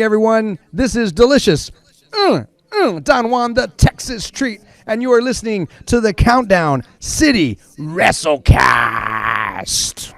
Everyone, this is delicious Don Juan the Texas treat, and you are listening to the Countdown City WrestleCast.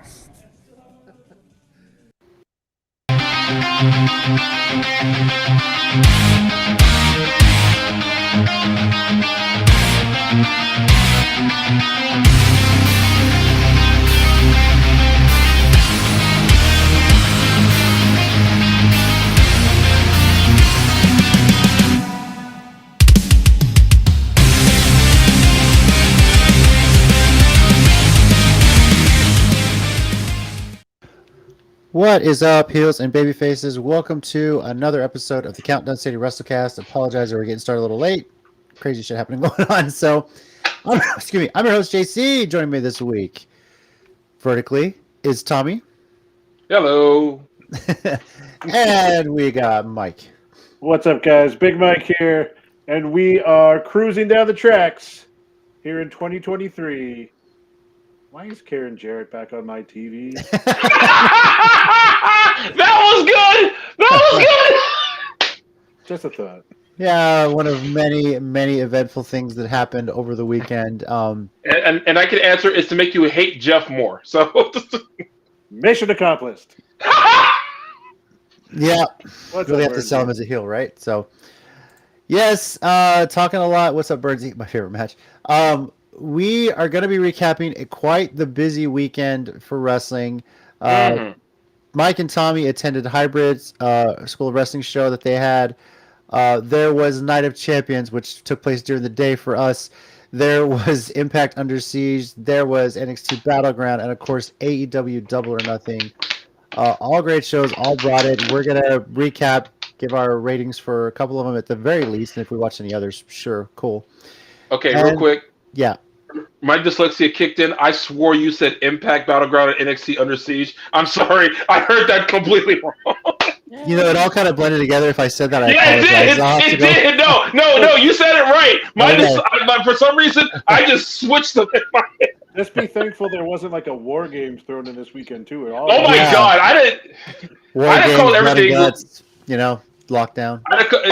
What is up, heels and baby faces? Welcome to another episode of the Countdown City WrestleCast. Apologize that we're getting started a little late. Crazy shit happening going on. So, I'm your host JC. Joining me this week, vertically, is Tommy. Hello. And we got Mike. What's up, guys? Big Mike here, and we are cruising down the tracks here in 2023. Why is Karen Jarrett back on my TV? That was good. That was good. Just a thought. Yeah, one of many eventful things that happened over the weekend. And I can answer is to make you hate Jeff more. So Mission accomplished. Yeah, really have to sell him as a heel, right? So, yes, talking a lot. What's up, Birdsy? My favorite match. We are going to be recapping quite the busy weekend for wrestling. Mike and Tommy attended Hybrid's School of Wrestling show that they had. There was Night of Champions, which took place during the day for us. There was Impact Under Siege. There was NXT Battleground. And, of course, AEW Double or Nothing. All great shows, all brought it. We're going to recap, give our ratings for a couple of them at the very least. And if we watch any others, sure, cool. Okay, real quick. Yeah. My dyslexia kicked in. I swore you said Impact Battleground and NXT Under Siege. I'm sorry. I heard that completely wrong. You know, it all kind of blended together. If I said that, I apologize. It did. No, you said it right. For some reason, I just switched them in my head. Just be thankful there wasn't like a War Games thrown in this weekend, too. Oh, my God. I didn't call everything. Lockdown.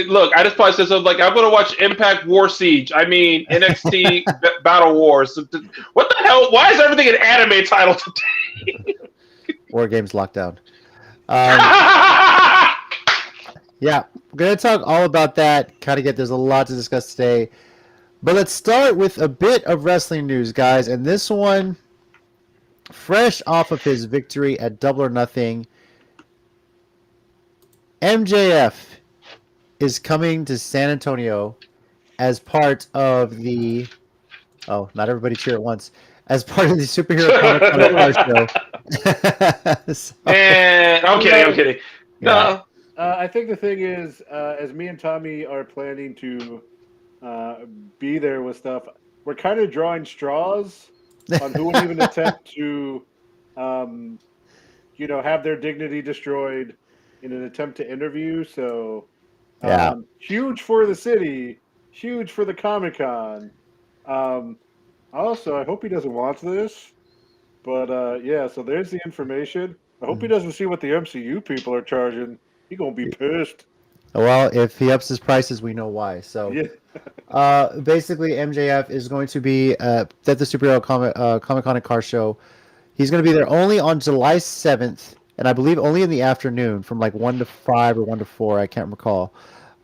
Look, I just probably said something like, I'm going to watch Impact War Siege. I mean, NXT Battle Wars. What the hell? Why is everything an anime title today? War Games Lockdown. Yeah, we're going to talk all about that. There's a lot to discuss today. But let's start with a bit of wrestling news, guys. And this one, fresh off of his victory at Double or Nothing, MJF is coming to San Antonio as part of the... Oh, not everybody cheer at once. As part of the Superhero Comic-Con show. And I'm kidding. No. I think the thing is, as me and Tommy are planning to be there with stuff, we're kind of drawing straws on who would even attempt to, have their dignity destroyed in an attempt to interview. So, huge for the city, huge for the Comic-Con. Also, I hope he doesn't watch this. But, so there's the information. I hope he doesn't see what the MCU people are charging. He's going to be pissed. Well, if he ups his prices, we know why. So, basically, MJF is going to be at the Superhero Comic-Con and Car Show. He's going to be there only on July 7th. And I believe only in the afternoon from like 1 to 5 or 1 to 4. I can't recall.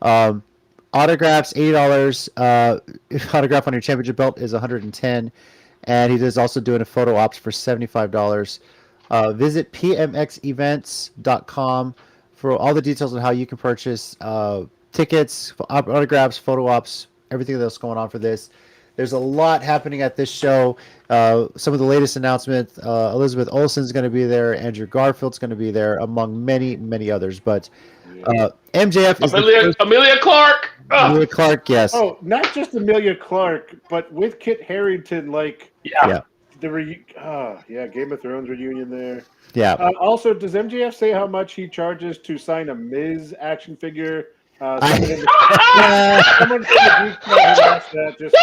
Autographs, $80. Autograph on your championship belt is $110. And he is also doing a photo ops for $75. Visit pmxevents.com for all the details on how you can purchase tickets, autographs, photo ops, everything that's going on for this. There's a lot happening at this show. Some of the latest announcements, Elizabeth Olsen's going to be there. Andrew Garfield's going to be there, among many, many others. But MJF is Amelia Clark. Amelia Clark, yes. Oh, not just Amelia Clark, but with Kit Harington, Yeah. Game of Thrones reunion there. Yeah. Also, does MJF say how much he charges to sign a Miz action figure? Someone from the Geek Club asked that. Just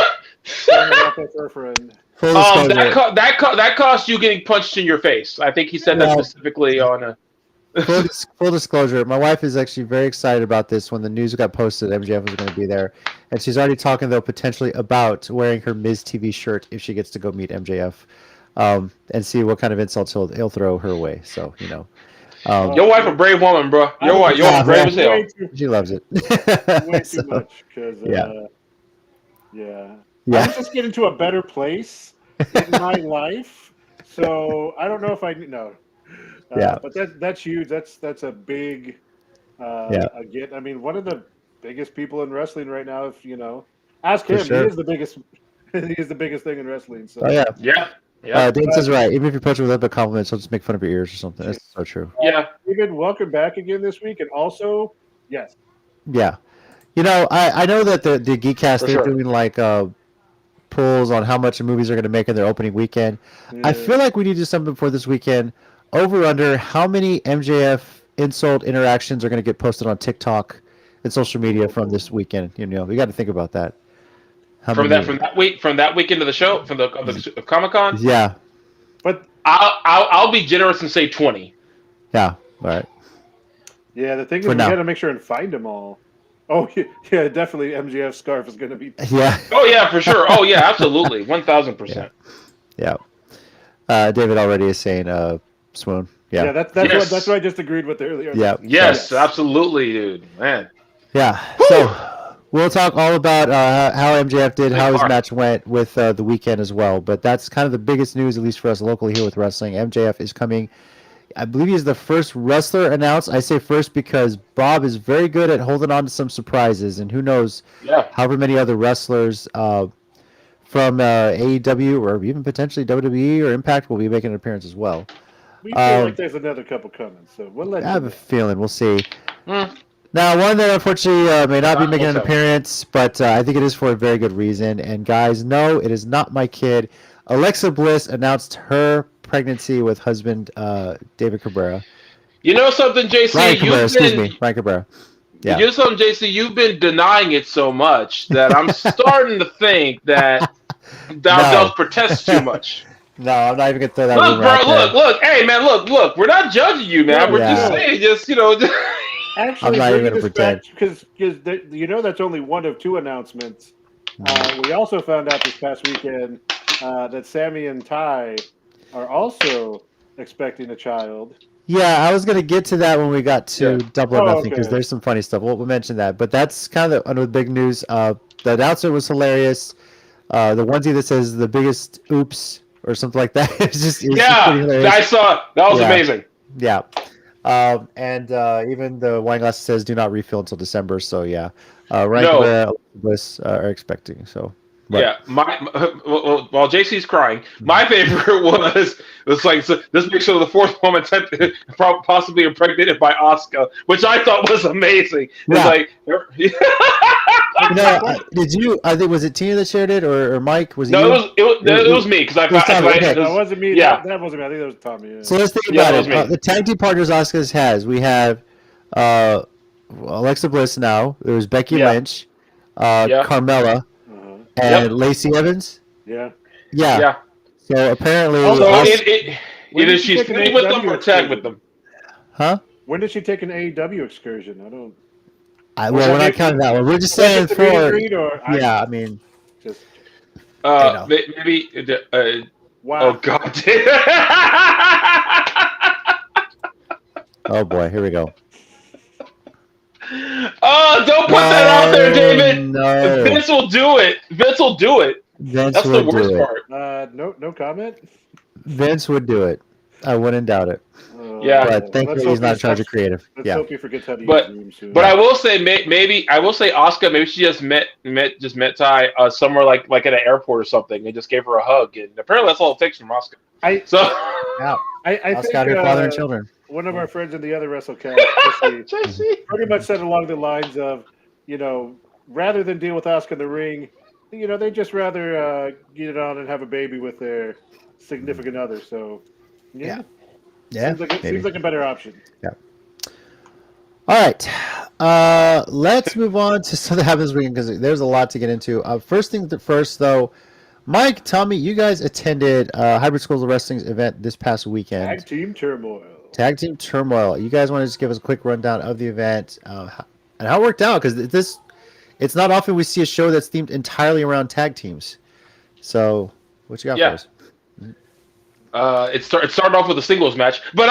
throwing it out there for a friend. That cost you getting punched in your face. I think he said that specifically on a. Full disclosure, my wife is actually very excited about this. When the news got posted, MJF was going to be there, and she's already talking though potentially about wearing her Miz TV shirt if she gets to go meet MJF, and see what kind of insults he'll throw her way. So your wife a brave woman, bro. Your wife brave as hell. She loves it. Way too much because Yeah. I'm just getting to a better place in my life, so I don't know if I know. But that's huge. That's a big get. I mean, one of the biggest people in wrestling right now. If ask him, sure. he is the biggest. He is the biggest thing in wrestling. So yeah. Dan says right. Even if you approach him with other compliments, he'll just make fun of your ears or something. That's so true. Yeah. David, welcome back again this week, and also yes. Yeah. I know that the Geekcast, they're doing like polls on how much the movies are going to make in their opening weekend. Yeah. I feel like we need to do something for this weekend. Over under how many MJF insult interactions are going to get posted on TikTok and social media from this weekend? We got to think about that. From that weekend of the show, from the Comic-Con. Yeah. But I'll be generous and say 20. Yeah. All right. Yeah. The thing is, we got to make sure and find them all. Oh yeah, definitely. MJF scarf is going to be. Yeah. Oh yeah, for sure. Oh yeah, absolutely, 1,000%. Yeah. David already is saying swoon. Yeah. Yeah, that's what I just agreed with earlier. Yeah. Yes, absolutely, dude. Man. Yeah. Woo! So we'll talk all about how MJF did, how his match went with the weekend as well. But that's kind of the biggest news, at least for us locally here with wrestling. MJF is coming. I believe he's the first wrestler announced. I say first because Bob is very good at holding on to some surprises, and who knows however many other wrestlers from AEW or even potentially WWE or Impact will be making an appearance as well. We feel like there's another couple coming, so we'll let I have a feeling. We'll see. Now, one that unfortunately may not be making an appearance, but I think it is for a very good reason. And guys, no, it is not my kid. Alexa Bliss announced her pregnancy with husband David Cabrera. You know something, JC? Ryan Cabrera. Yeah. You know something, JC? You've been denying it so much that I'm starting to think that thou protest too much. No, I'm not even gonna throw that. Look, bro, look, hey, man, look. We're not judging you, man. We're just saying, Actually, I'm not even gonna pretend because that's only one of two announcements. We also found out this past weekend that Sammy and Ty are also expecting a child. Yeah, I was going to get to that when we got to Double or Nothing because there's some funny stuff. We'll mention that. But that's kind of the big news. The announcer was hilarious. The onesie that says the biggest oops or something like that. It's just I saw it. That was amazing. Yeah. And even the wine glass says do not refill until December. So, yeah. Ryan Bliss are expecting. So. Right. Yeah, while JC's crying, my favorite was like this makes her the fourth woman possibly impregnated by Asuka, which I thought was amazing. Yeah. It's did you? I think was it Tina that shared it or Mike? Was it? No, it was me because I that wasn't me. Yeah, that wasn't me. I think that was Tommy. Yeah. So let's think about it. The tag team partners Asuka's has. We have Alexa Bliss now. There's Becky Lynch, Carmella. And Lacey Evans? Yeah. So apparently... either she's playing with them or tag with them. Huh? When did she take an AEW excursion? We're not counting that one. We're just saying for... I mean... Just... maybe... wow. Oh, God. Oh, boy. Here we go. Oh, don't put that out there, David. No. Vince will do it. That's the worst part. No comment. Vince would do it. I wouldn't doubt it. But thankfully he's not in charge of creative. Let's hope he forgets how to use Zoom soon. But I will say Asuka. Maybe she just met Ty somewhere like at an airport or something, and just gave her a hug. And apparently that's all it takes from Asuka. I Asuka think her father and children. One of our friends in the other WrestleCast pretty much said along the lines of, rather than deal with Asuka in the ring, they'd just rather get it on and have a baby with their significant other. So, yeah. Seems like a better option. Yeah. All right. Let's move on to something that happens this weekend because there's a lot to get into. First thing first, though, Mike, Tommy, you guys attended Hybrid Schools of Wrestling's event this past weekend. Tag Team Turmoil. Tag Team Turmoil. You guys want to just give us a quick rundown of the event and how it worked out? Because it's not often we see a show that's themed entirely around tag teams. So, what you got for us? It started off with a singles match, but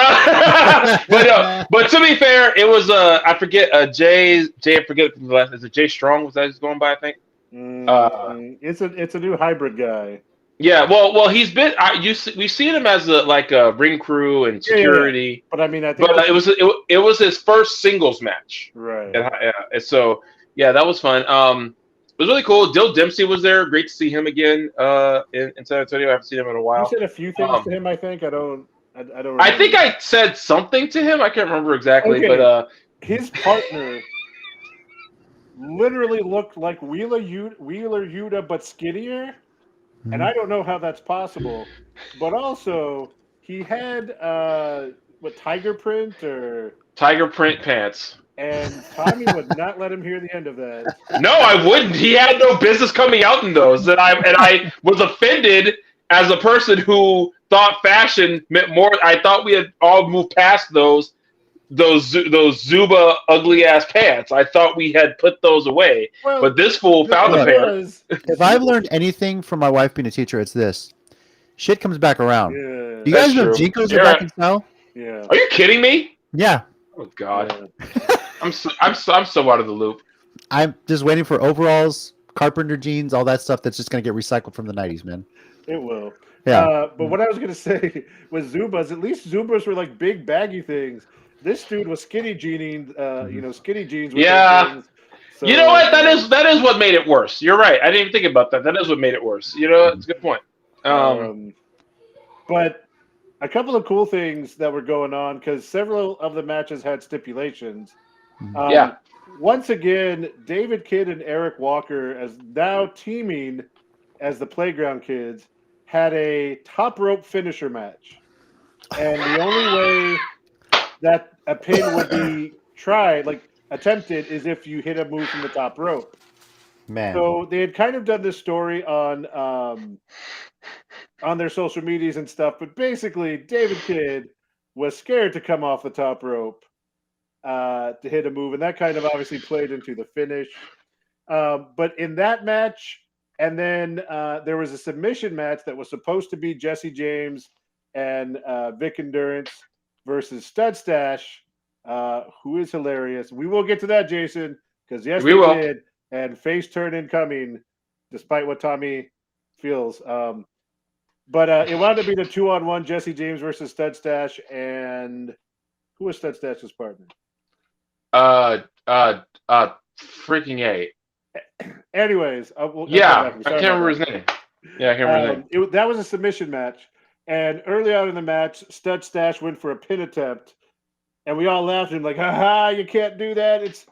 but to be fair, it was I forget Jay I forget the last. Is it Jay Strong? Was that he's going by? I think. It's a new hybrid guy. Yeah, well, he's been. We've seen him as a ring crew and security. But I mean, I think it was his first singles match, right? And so that was fun. It was really cool. Dill Dempsey was there. Great to see him again in San Antonio. I haven't seen him in a while. You said a few things to him. I think I don't. Remember. I think I said something to him. I can't remember exactly, but his partner literally looked like Wheeler Yuta, but skinnier. And I don't know how that's possible, but also he had tiger print pants, and Tommy would not let him hear the end of that. No, I wouldn't. He had no business coming out in those, and I was offended as a person who thought fashion meant more. I thought we had all moved past those Zuba ugly ass pants. I thought we had put those away, but this fool found the pants. If I've learned anything from my wife being a teacher, it's this: shit comes back around. Yeah, you guys know Jinkos are back in style? Yeah. Are you kidding me? Yeah. Oh God, yeah. I'm so out of the loop. I'm just waiting for overalls, carpenter jeans, all that stuff that's just gonna get recycled from the '90s, man. It will. Yeah. But what I was gonna say was Zubas. At least Zubas were like big baggy things. This dude was skinny jeaning, skinny jeans. With things. So, you know what? That is what made it worse. You're right. I didn't even think about that. That is what made it worse. You know, it's a good point. But a couple of cool things that were going on because several of the matches had stipulations. Once again, David Kidd and Eric Walker, as now teaming as the Playground Kids, had a top rope finisher match, and the only way that a pin would be attempted, is if you hit a move from the top rope. Man. So they had kind of done this story on their social medias and stuff, but basically David Kidd was scared to come off the top rope to hit a move, and that kind of obviously played into the finish. But in that match, and then there was a submission match that was supposed to be Jesse James and Vic Endurance versus Stud Stash, who is hilarious. We will get to that, Jason, because yes, we did. And face turn incoming, despite what Tommy feels. But it wound up being a 2-on-1 Jesse James versus Stud Stash, and who was Stud Stash's partner? Freaking A. Anyways, I can't remember his name. Yeah, I can't remember his name. That was a submission match. And early on in the match, Stud Stash went for a pin attempt, and we all laughed at him like, "Ha, you can't do that! It's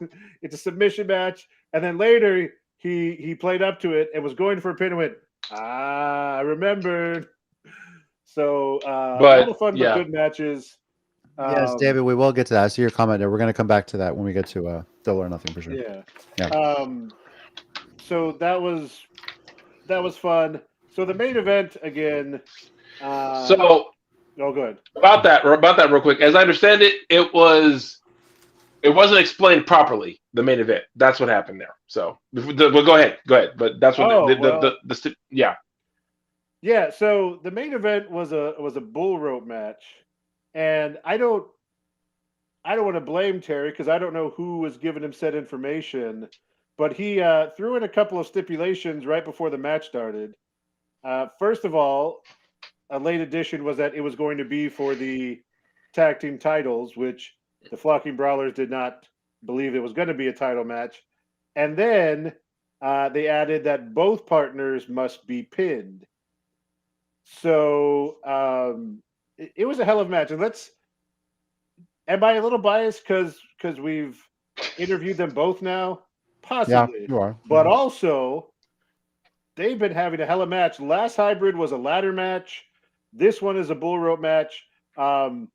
a submission match." And then later, he played up to it and was going for a pin and went, I remembered. So, a lot of fun, but good matches. Yes, David, we will get to that. I see your comment there. We're going to come back to that when we get to Double or Nothing for sure. Yeah. So that was fun. So the main event again. Go ahead. About that real quick. As I understand it, it wasn't explained properly. The main event. That's what happened there. So, go ahead. But that's what Yeah. So the main event was a bull rope match, and I don't want to blame Terry because I don't know who was giving him said information, but he threw in a couple of stipulations right before the match started. First of all, a late addition was that it was going to be for the tag team titles, which the Flocking Brawlers did not believe it was going to be a title match. And then they added that both partners must be pinned. So it was a hell of a match. And am I a little biased because we've interviewed them both now? Possibly. Yeah, you are. But also, they've been having a hell of a match. Last hybrid was a ladder match. This one is a bull rope match. And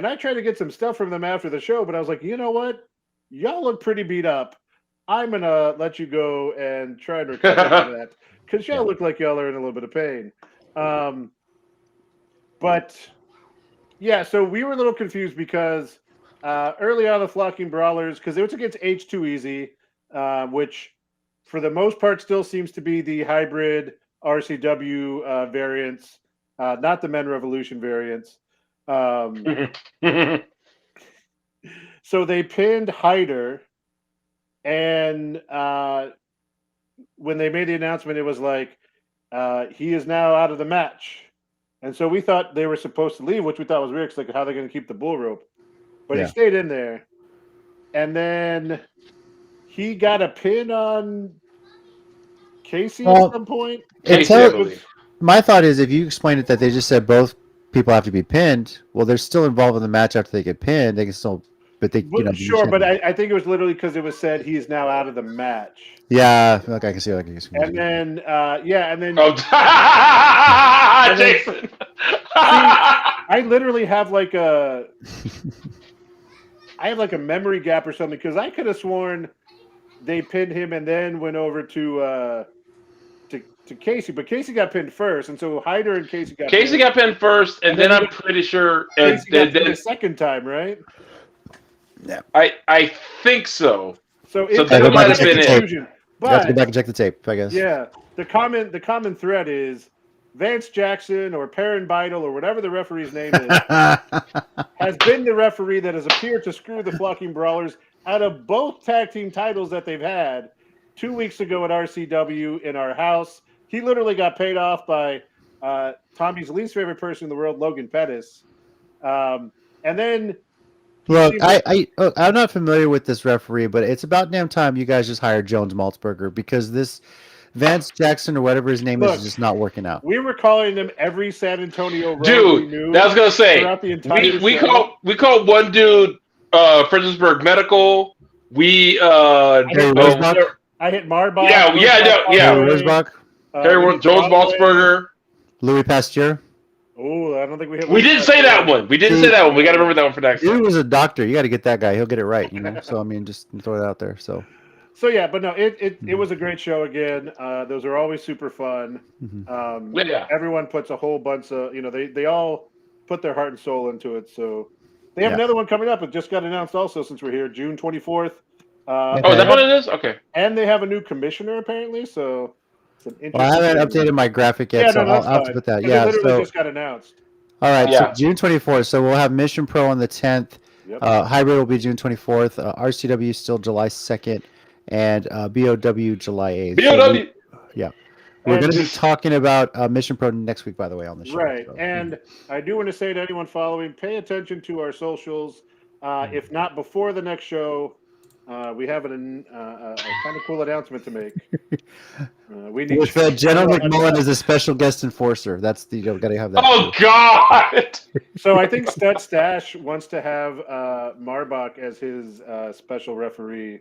I tried to get some stuff from them after the show, but I was like, you know what? Y'all look pretty beat up. I'm going to let you go and try and recover from that because y'all look like y'all are in a little bit of pain. But Yeah, so we were a little confused because early on the Flocking Brawlers, because it was against H2 Easy, which for the most part still seems to be the hybrid RCW variants, not the Men Revolution variants. So they pinned Hyder, and when they made the announcement, it was like, he is now out of the match. And so we thought they were supposed to leave, which we thought was weird, because like, how are they going to keep the bull rope? But he stayed in there. And then he got a pin on Casey at some point. My thought is, if you explain it that they just said both people have to be pinned, well, they're still involved in the match after they get pinned. They can still, but they, sure, but I think it was literally because it was said he is now out of the match. Yeah, okay, I can see that. And then, and then. Jason. I literally have like a memory gap or something, because I could have sworn they pinned him and then went over to Casey, but Casey got pinned first, and so Hyder and Casey got pinned first, and then I'm pretty sure Casey got pinned the second time, right? Yeah, I think so. So that might have been it. But you have to go back and check the tape, I guess. Yeah, the common thread is Vance Jackson or Perrin Beidel or whatever the referee's name is has been the referee that has appeared to screw the Flocking Brawlers out of both tag team titles that they've had. 2 weeks ago at RCW in our house, he literally got paid off by Tommy's least favorite person in the world, Logan Pettis. And then look, I'm not familiar with this referee, but it's about damn time you guys just hired Jones Maltzberger, because this Vance Jackson or whatever his name is just not working out. We were calling him every San Antonio road dude. We knew I was gonna say we called one dude Fredericksburg Medical. I hit Marbach. Yeah. Jones Maltzberger. Louis Pasteur. Oh, I don't think we hit. We didn't say that one. We didn't say that one. We got to remember that one for next time. He was a doctor. You got to get that guy. He'll get it right. So I mean, just throw it out there. So yeah, but no, it was a great show again. Those are always super fun. Everyone puts a whole bunch of they all put their heart and soul into it. So they have another one coming up. It just got announced also since we're here, June 24th. Is that what it is? Okay. And they have a new commissioner apparently. So it's an interesting. Well, I haven't updated my graphic yet, so I'll have to put that. Yeah, it literally just got announced. All right, so June 24th. So we'll have Mission Pro on the 10th. Yep. Hybrid will be June 24th. RCW still July 2nd, and BOW July 8th. BOW. We're going to be talking about Mission Pro next week, by the way, on the show. Right, so. And I do want to say to anyone following, pay attention to our socials. If not before the next show, we have a kind of cool announcement to make. We need General McMullen as a special guest enforcer. That's got to have that. Oh God! So I think Stud Stash wants to have Marbach as his special referee.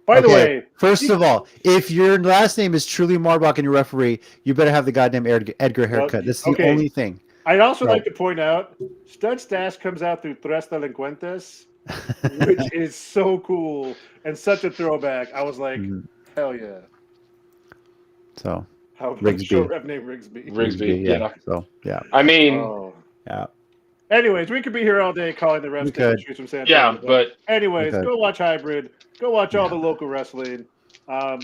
By the way, first of all, if your last name is truly Marbach and you're referee, you better have the goddamn Edgar haircut. That's the only thing. I'd also like to point out, Stud Stash comes out through Tres Delincuentes, which is so cool and such a throwback. I was like, hell yeah. So, how about show rep name Rigsby? Rigsby, yeah. So, yeah. I mean, yeah. Anyways, we could be here all day calling the refs from San Antonio. Yeah, but anyways, go watch Hybrid. Go watch all the local wrestling.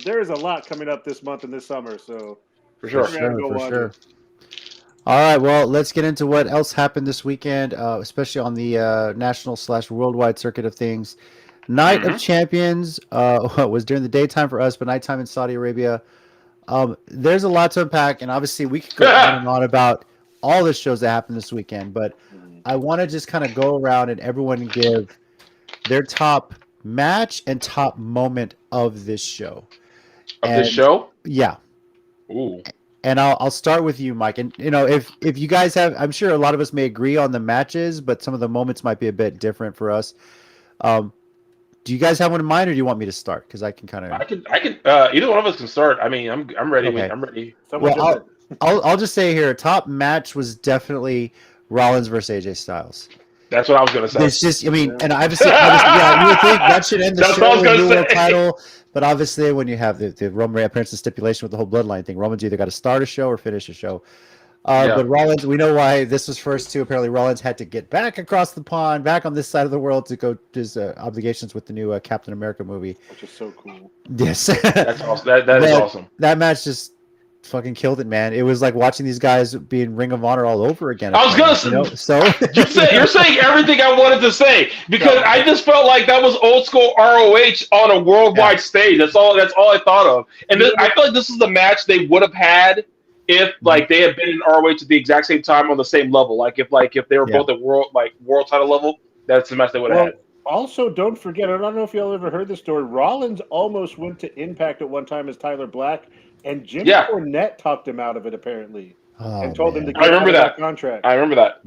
There is a lot coming up this month and this summer, so for sure. All right, well, let's get into what else happened this weekend, especially on the national/worldwide circuit of things. Night of Champions was during the daytime for us, but nighttime in Saudi Arabia. There's a lot to unpack, and obviously we could go on and on about all the shows that happened this weekend, but I want to just kind of go around and everyone give their top match and top moment of this show. This show? Yeah. Ooh. And I'll start with you, Mike. And if you guys have, I'm sure a lot of us may agree on the matches, but some of the moments might be a bit different for us. Do you guys have one in mind, or do you want me to start? Because I can kind of. I can. Either one of us can start. I mean, I'm ready. Okay. I'm ready. Well, I'll just say here, top match was definitely Rollins versus AJ Styles. That's what I was gonna say. It's just, I mean, and obviously, you would think that should end the show with a world title. But obviously, when you have the Roman appearance and stipulation with the whole bloodline thing, Roman's either got to start a show or finish a show. But Rollins, we know why this was first too. Apparently, Rollins had to get back across the pond, back on this side of the world to go to his obligations with the new Captain America movie. Which is so cool. Yes. That's awesome. That is awesome. That match just fucking killed it, man. It was like watching these guys be in Ring of Honor all over again. I was gonna say, so you're saying everything I wanted to say because I just felt like that was old school ROH on a worldwide stage. That's all I thought of. And I feel like this is the match they would have had if like they had been in ROH at the exact same time on the same level. Like if they were both at world title level, that's the match they would have had. Also, don't forget, I don't know if y'all ever heard this story. Rollins almost went to Impact at one time as Tyler Black. And Jim Cornette talked him out of it apparently, and told him to get out of that contract. I remember that.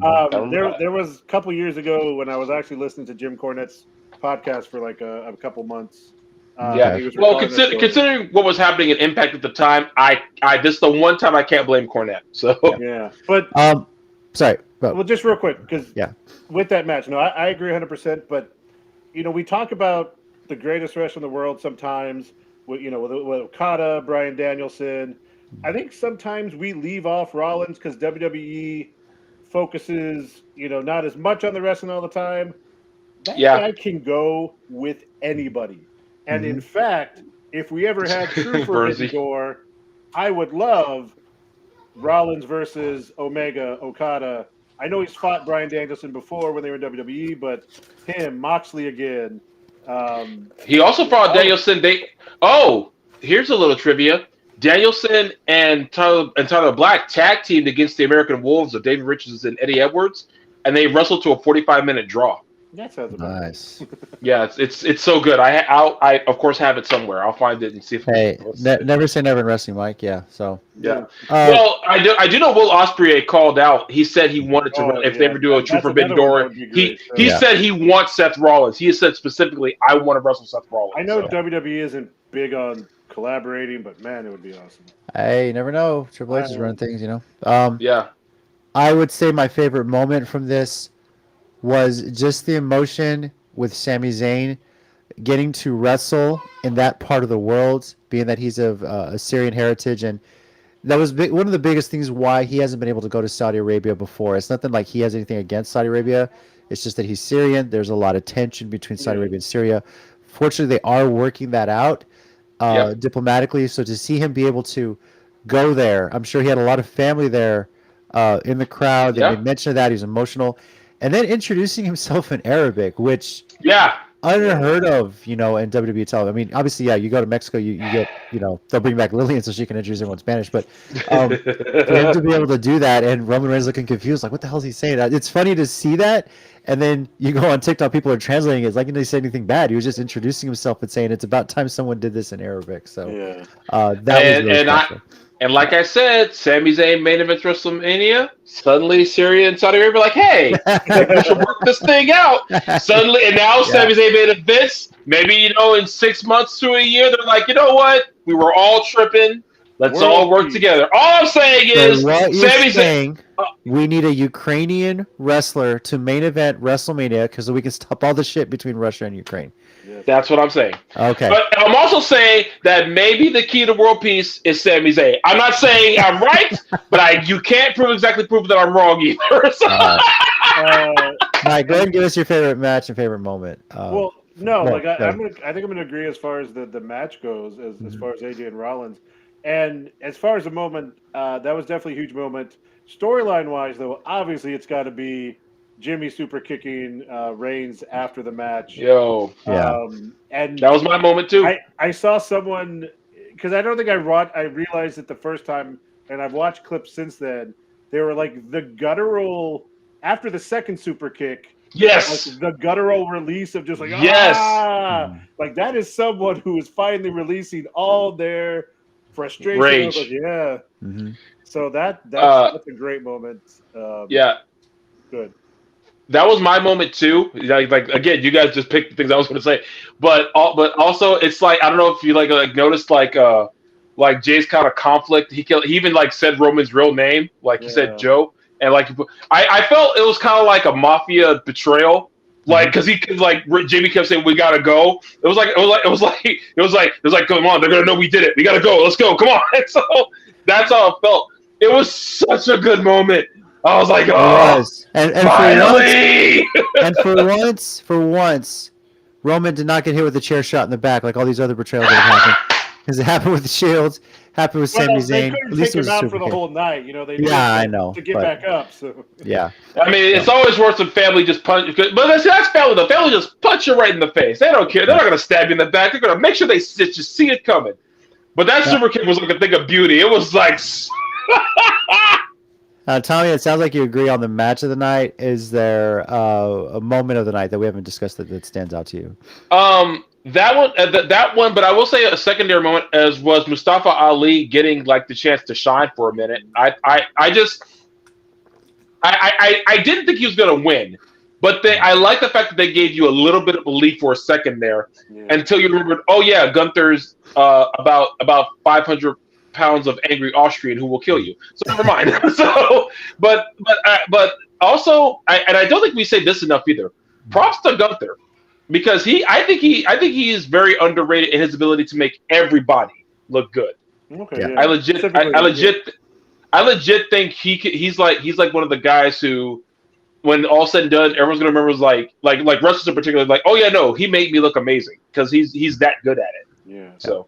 There was a couple years ago when I was actually listening to Jim Cornette's podcast for like a couple months. Well, considering what was happening at Impact at the time, this is the one time I can't blame Cornette. So but sorry. Well, just real quick because with that match, no, I agree 100%. But we talk about the greatest wrestler in the world sometimes. With Okada, Bryan Danielson. I think sometimes we leave off Rollins because WWE focuses, not as much on the wrestling all the time. That guy can go with anybody. And in fact, if we ever had True Forbidden Door, I would love Rollins versus Okada. I know he's fought Bryan Danielson before when they were in WWE, but Moxley again. He also fought Danielson. Here's a little trivia. Danielson and Tyler Black tag teamed against the American Wolves of David Richards and Eddie Edwards, and they wrestled to a 45-minute draw. That sounds nice. Yeah, it's so good. I of course have it somewhere. I'll find it and see if. Never say never in wrestling, Mike. Yeah. So. Yeah. Well, I do know Will Ospreay called out. He said he wanted to if they ever do a True Forbidden Door. He said he wants Seth Rollins. He said specifically, I want to wrestle Seth Rollins. I know WWE isn't big on collaborating, but man, it would be awesome. Hey, you never know. Triple H is running things, I would say my favorite moment from this was just the emotion with Sami Zayn getting to wrestle in that part of the world, being that he's of Assyrian heritage. And that was one of the biggest things why he hasn't been able to go to Saudi Arabia before. It's nothing like he has anything against Saudi Arabia. It's just that he's Syrian. There's a lot of tension between Saudi Arabia and Syria. Fortunately, they are working that out diplomatically. So to see him be able to go there, I'm sure he had a lot of family there in the crowd. They mentioned that. He was emotional. And then introducing himself in Arabic, which unheard of, in WWE television. I mean, obviously, you go to Mexico, you get, they'll bring back Lillian so she can introduce everyone in Spanish. But for him to be able to do that, and Roman Reigns looking confused, like, what the hell is he saying? It's funny to see that. And then you go on TikTok, people are translating it. It's like he didn't say anything bad. He was just introducing himself and saying, it's about time someone did this in Arabic. So that was really special. And like I said, Sami Zayn main event WrestleMania. Suddenly, Syria and Saudi Arabia are like, "Hey, we should work this thing out." Suddenly, and now Sami Zayn made events. Maybe in 6 months to a year, they're like, "You know what? We were all tripping. Let's all work together." All I'm saying is, Sami Zayn. We need a Ukrainian wrestler to main event WrestleMania because we can stop all the shit between Russia and Ukraine. That's what I'm saying. Okay. But I'm also saying that maybe the key to world peace is Sami Zayn. I'm not saying I'm right, but you can't prove that I'm wrong either. So. Mike, go ahead and give us your favorite match and favorite moment. I think I'm gonna agree as far as the match goes, as far as AJ and Rollins, and as far as the moment, that was definitely a huge moment. Storyline wise, though, obviously it's got to be Jimmy super kicking Reigns after the match. And that was my moment too. I saw someone, because I don't think I realized it the first time, and I've watched clips since then. They were like the guttural after the second super kick. Yes, like the guttural release of just like like that is someone who is finally releasing all their frustration. Rage. So that's a great moment. Good. That was my moment too. Like again, you guys just picked the things I was going to say, but also it's like I don't know if you noticed like Jay's kind of conflict. He even said Roman's real name, he said Joe, and I felt it was kind of like a mafia betrayal, because Jimmy kept saying we gotta go. It was like come on, they're gonna know we did it. We gotta go. Let's go. Come on. And so that's how it felt. It was such a good moment. I was like, It oh, was. And finally! for once, Roman did not get hit with a chair shot in the back like all these other betrayals that have happened. Because it happened with the Shields, happened with Sami They Zayn. couldn't At least take it was him a out super for the kick. whole night. You know, they I know. to get but, back up. So yeah. I mean, it's always worse when family just punch. But that's family. The family just punch you right in the face. They don't care. They're not going to stab you in the back. They're going to make sure they just see it coming. But that super kick was like a thing of beauty. It was like. Tommy, it sounds like you agree on the match of the night. Is there a moment of the night that we haven't discussed that stands out to you? That one, but I will say a secondary moment was Mustafa Ali getting like the chance to shine for a minute. I didn't think he was going to win, but I like the fact that they gave you a little bit of belief for a second there until you remembered. Oh yeah, Gunther's about 500 pounds of angry Austrian who will kill you. So never mind. but also, I don't think we say this enough either. Props to Gunther. Because I think he is very underrated in his ability to make everybody look good. Okay, I legit think he's like one of the guys who, when all said and done, everyone's gonna remember was like wrestlers in particular, like, oh yeah, no, he made me look amazing because he's that good at it. Yeah. So.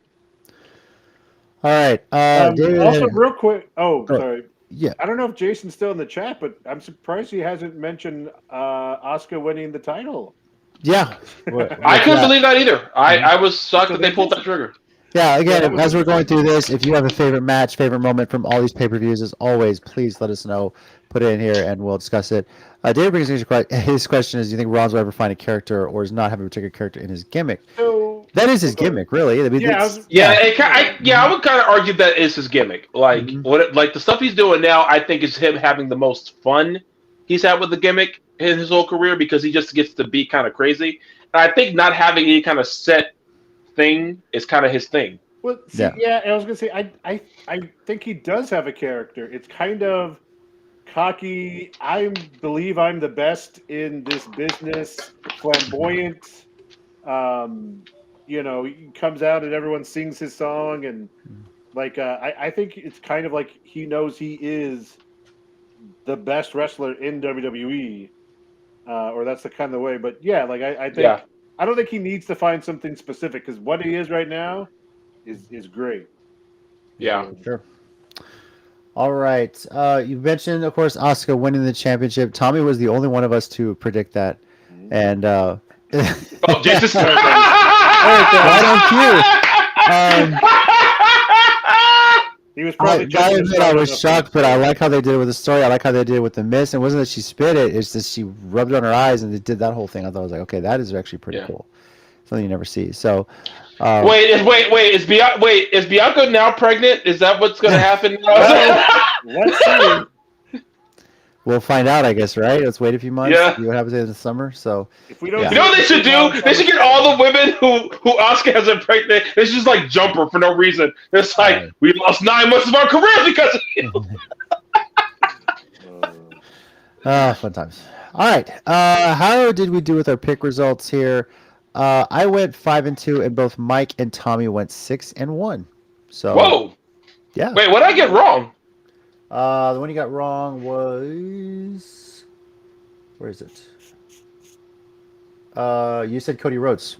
All right. David, also, real quick. Oh, sorry. Yeah. I don't know if Jason's still in the chat, but I'm surprised he hasn't mentioned Asuka winning the title. Yeah. I couldn't believe that either. I was shocked that they pulled that trigger. Yeah, again, as we're going through this, if you have a favorite match, favorite moment from all these pay-per-views, as always, please let us know. Put it in here, and we'll discuss it. David brings his question is, do you think Rollins will ever find a character or does not have a particular character in his gimmick? So, that is his gimmick, really. I mean, I would kind of argue that is his gimmick. Like, the stuff he's doing now, I think is him having the most fun he's had with the gimmick in his whole career because he just gets to be kind of crazy. And I think not having any kind of set thing is kind of his thing. Well, see, I was gonna say I think he does have a character. It's kind of cocky. I believe I'm the best in this business. Flamboyant. He comes out and everyone sings his song, and I think it's kind of like he knows he is the best wrestler in WWE. Or that's the kind of way, but I think I don't think he needs to find something specific because what he is right now is great. Yeah, sure. All right, you mentioned, of course, Asuka winning the championship. Tommy was the only one of us to predict that, and Jesus, right on cue. He was probably. I was shocked, but I like how they did it with the story. I like how they did it with the mist. It wasn't that she spit it; it's that she rubbed it on her eyes, and they did that whole thing. I thought I was like, okay, that is actually pretty cool. Something you never see. So, wait, is Bianca now pregnant? Is that what's going to happen? Let's see. We'll find out, I guess, right? Let's wait a few months. See what happens in the summer. So, if we don't, you know what they should do? They should get all the women who Asuka has impregnate. They should just like jump her for no reason. It's like we lost 9 months of our career because of you. Fun times. All right. How did we do with our pick results here? I went 5-2, and both Mike and Tommy went 6-1. So. Whoa. Yeah. Wait, what did I get wrong? The one you got wrong was, where is it? You said Cody Rhodes.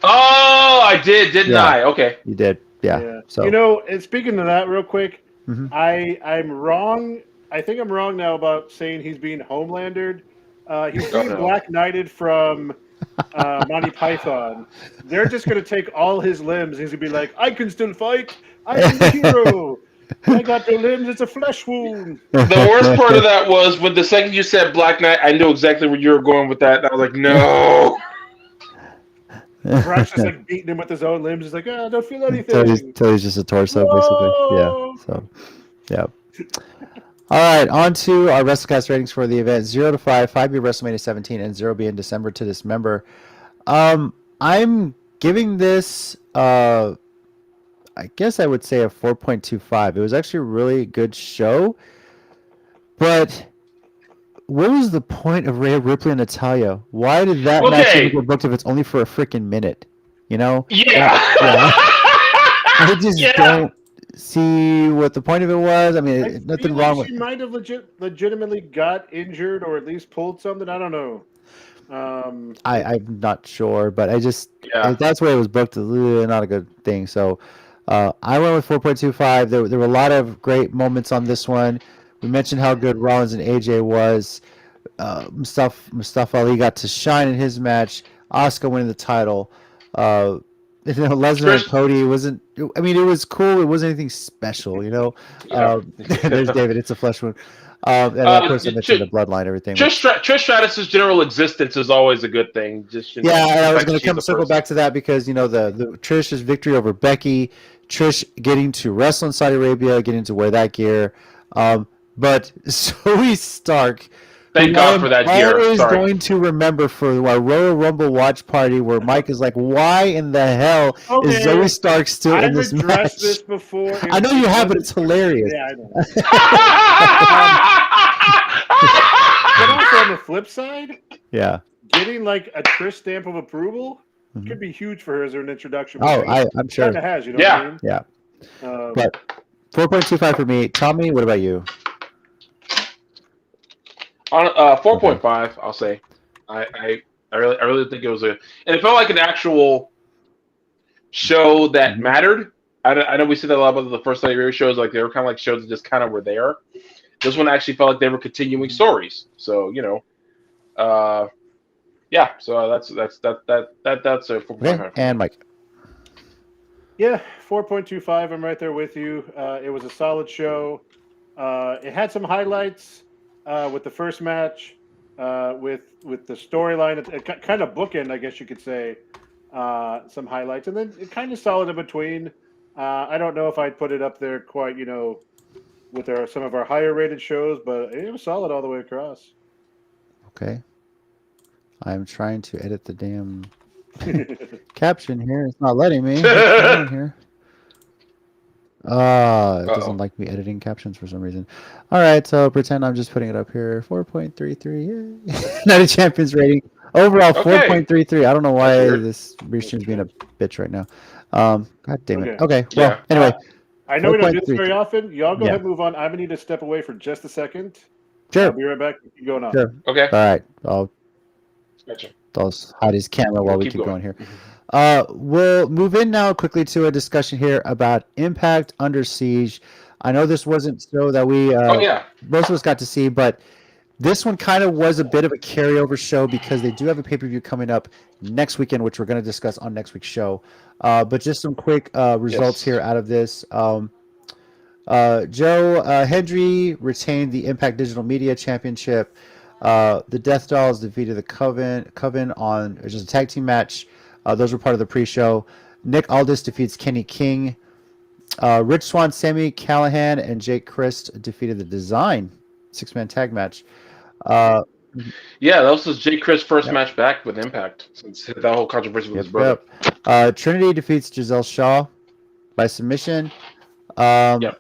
Oh, I did, didn't I? Okay. You did. Yeah. So and speaking of that real quick, I'm wrong. I think I'm wrong now about saying he's being Homelandered. He's being Black Knighted from Monty Python. They're just going to take all his limbs. He's going to be like, I can still fight. I am the hero. I got the limbs. It's a flesh wound. The worst part of that was when the second you said Black Knight, I knew exactly where you were going with that. And I was like, no. Brock's just like beating him with his own limbs. He's like, I don't feel anything. So he's just a torso, basically. Yeah. So, yeah. All right, on to our WrestleCast ratings for the event. 0 to 5, 5 being WrestleMania 17, and 0 being December to Dismember. I'm giving this, I guess I would say a 4.25. It was actually a really good show, but what was the point of Rhea Ripley and Natalya? Why did that match get booked if it's only for a freaking minute? You know? Yeah. I just don't see what the point of it was. I mean, I nothing feel wrong like with. she might have legitimately got injured or at least pulled something. I don't know. I'm not sure, but if that's the way it was booked, not a good thing. So I went with 4.25. There were a lot of great moments on this one. We mentioned how good Rollins and AJ was. Mustafa Ali got to shine in his match. Asuka winning the title. Lesnar and Cody wasn't. I mean, it was cool. It wasn't anything special, There's David. It's a flesh wound. And of course, I mentioned the bloodline, everything. Trish Stratus's general existence is always a good thing. And I was going to circle back to that because the Trish's victory over Becky, Trish getting to wrestle in Saudi Arabia, getting to wear that gear, but Zoe Stark. Thank God for that gear. I'm always going to remember for our Royal Rumble watch party where Mike is like, "Why in the hell is Zoe Stark still in this match?" I've addressed this before. I know you have, but it's hilarious. Yeah, I know. But also on the flip side, getting like a Trish stamp of approval could be huge for her as an introduction. I'm sure. Kind of has, what I mean? Yeah. But 4.25 for me. Tommy, what about you? 4.5, I'll say. I really think it was and it felt like an actual show that mattered. I know we said that a lot about the first Saudi Arabia shows, like they were kind of like shows that just kind of were there. This one actually felt like they were continuing stories. So So that's a 4.5. And Mike. Yeah, 4.25. I'm right there with you. It was a solid show. It had some highlights. With the first match, with the storyline, it kind of bookend, I guess you could say, some highlights, and then it kind of solid in between. I don't know if I'd put it up there quite, with some of our higher rated shows, but it was solid all the way across. Okay, I'm trying to edit the damn caption here. It's not letting me. What's going on here? It doesn't like me editing captions for some reason. All right, so pretend I'm just putting it up here. 4.33. Night of Champions rating. Overall, 4.33. I don't know why this restream's being a bitch right now. God damn it. Okay, well, anyway. I know we don't do this very often. Y'all go ahead and move on. I'm going to need to step away for just a second. Sure. I'll be right back. Keep going on. Sure. Okay. All right. I'll hide his camera while we keep going here. We'll move in now quickly to a discussion here about Impact Under Siege. I know this wasn't so that we most of us got to see, but this one kind of was a bit of a carryover show because they do have a pay-per-view coming up next weekend, which we're going to discuss on next week's show. But just some quick results here out of this. Joe Hendry retained the Impact Digital Media Championship. The Death Dolls defeated the Coven on just a tag team match. Those were part of the pre-show. Nick Aldis defeats Kenny King. Rich Swann, Sami Callihan, and Jake Christ defeated the Design 6-man tag match. That was Jake Christ's first match back with Impact since that whole controversy with his brother. Trinity defeats Giselle Shaw by submission. Let's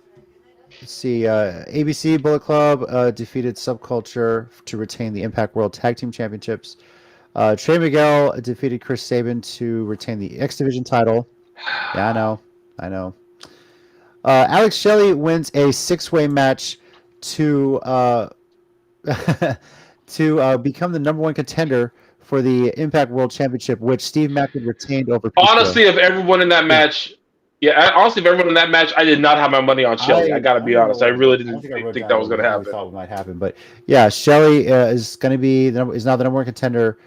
see. ABC Bullet Club defeated Subculture to retain the Impact World Tag Team Championships. Trey Miguel defeated Chris Sabin to retain the X Division title. Yeah, I know. Alex Shelley wins a 6-way match to become the number 1 contender for the Impact World Championship, which Steve Maclin retained over. Honestly, of everyone in that match, I did not have my money on Shelley. I got to be honest. I really didn't think that was going to happen. I thought it might happen, but yeah, Shelley is going to be is now the number 1 contender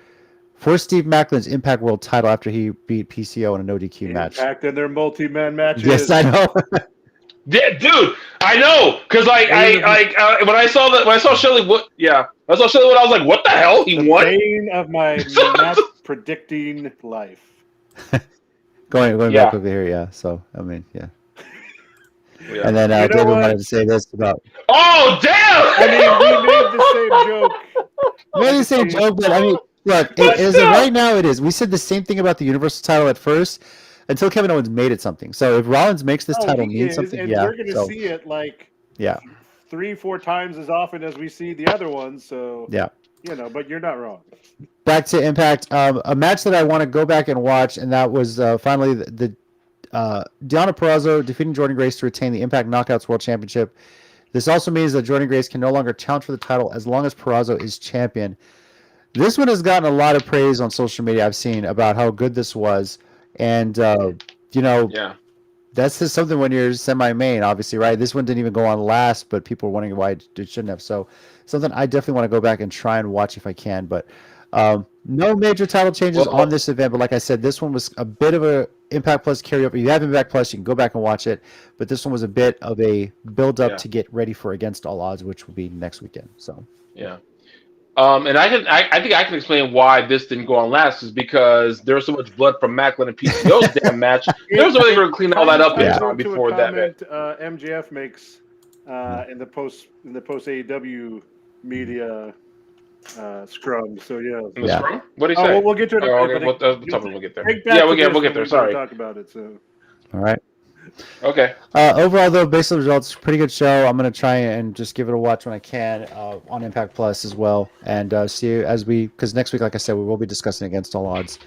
for Steve Maclin's Impact World title after he beat PCO in a no DQ match. Impact in their multi-man matches. Yes, I know. Yeah, dude, I know, because when I saw Shelley, I saw Shelley when I was like, what the hell? He won? Bane of my match predicting life. Going back quickly here, So I mean, And then David wanted to say this about. Oh damn! I mean, we made the same joke. Made the same joke, but I mean, look, right now it is. We said the same thing about the Universal title at first. Until Kevin Owens made it something. So if Rollins makes this title mean something, and we're going to see it 3-4 times as often as we see the other ones. So but you're not wrong. Back to Impact, a match that I want to go back and watch, and that was finally the Deonna Purrazzo defeating Jordynne Grace to retain the Impact Knockouts World Championship. This also means that Jordynne Grace can no longer challenge for the title as long as Purrazzo is champion. This one has gotten a lot of praise on social media. I've seen about how good this was, and that's just something when you're semi-main, obviously, right? This one didn't even go on last, but people were wondering why it shouldn't have. So something I definitely want to go back and try and watch if I can. But no major title changes on this event. But like I said, this one was a bit of a Impact Plus carryover. If you have Impact Plus, you can go back and watch it. But this one was a bit of a build-up to get ready for Against All Odds, which will be next weekend. So yeah. And I think I can explain why this didn't go on last is because there was so much blood from Macklin and PCO's damn match. There was a way they were going to clean all that up before that match. MJF makes in the post AEW media scrum. So Scrum? What do you say? We'll get to it. We'll get there. We'll get there. Sorry. Talk about it. So. All right. Okay. Overall, though, based on the results, pretty good show. I'm going to try and just give it a watch when I can on Impact Plus as well. And see as because next week, like I said, we will be discussing Against All Odds,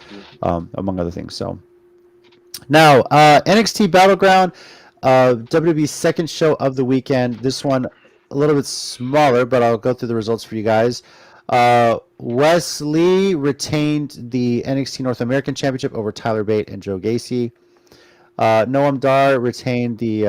among other things. So now, NXT Battleground, WWE's second show of the weekend. This one a little bit smaller, but I'll go through the results for you guys. Wes Lee retained the NXT North American Championship over Tyler Bate and Joe Gacy. Noam Dar retained the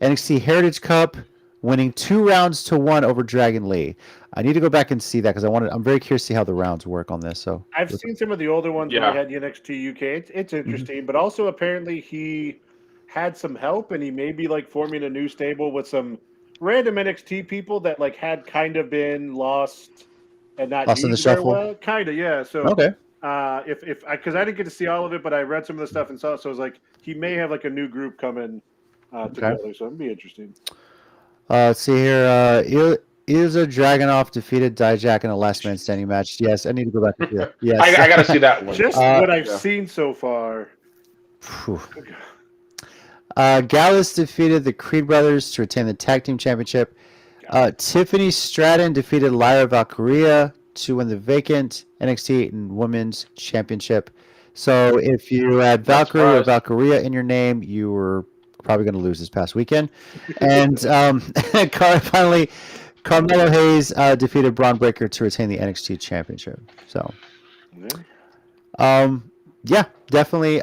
NXT Heritage Cup, winning 2-1 over Dragon Lee. I need to go back and see that because I'm very curious to see how the rounds work on this. So I've seen some of the older ones when we had NXT UK. It's interesting, but also apparently he had some help and he may be like forming a new stable with some random NXT people that like had kind of been lost and not lost in the shuffle. Well, kind of, yeah. So okay. Because I didn't get to see all of it, but I read some of the stuff and saw it, so I was like, he may have like a new group coming together, so it'd be interesting. Let's see here. Ilza Dragunov defeated Dijak in a last man standing match. Yes, I need to go back and see that. Yes. I got to see that one. Just what I've seen so far. Gallus defeated the Creed Brothers to retain the Tag Team Championship. Tiffany Stratton defeated Lyra Valkyria to win the vacant NXT and Women's Championship. So if you had Valkyrie or Valkyria in your name, you were probably going to lose this past weekend. And finally, Carmelo Hayes defeated Braun Breaker to retain the NXT Championship. So, definitely.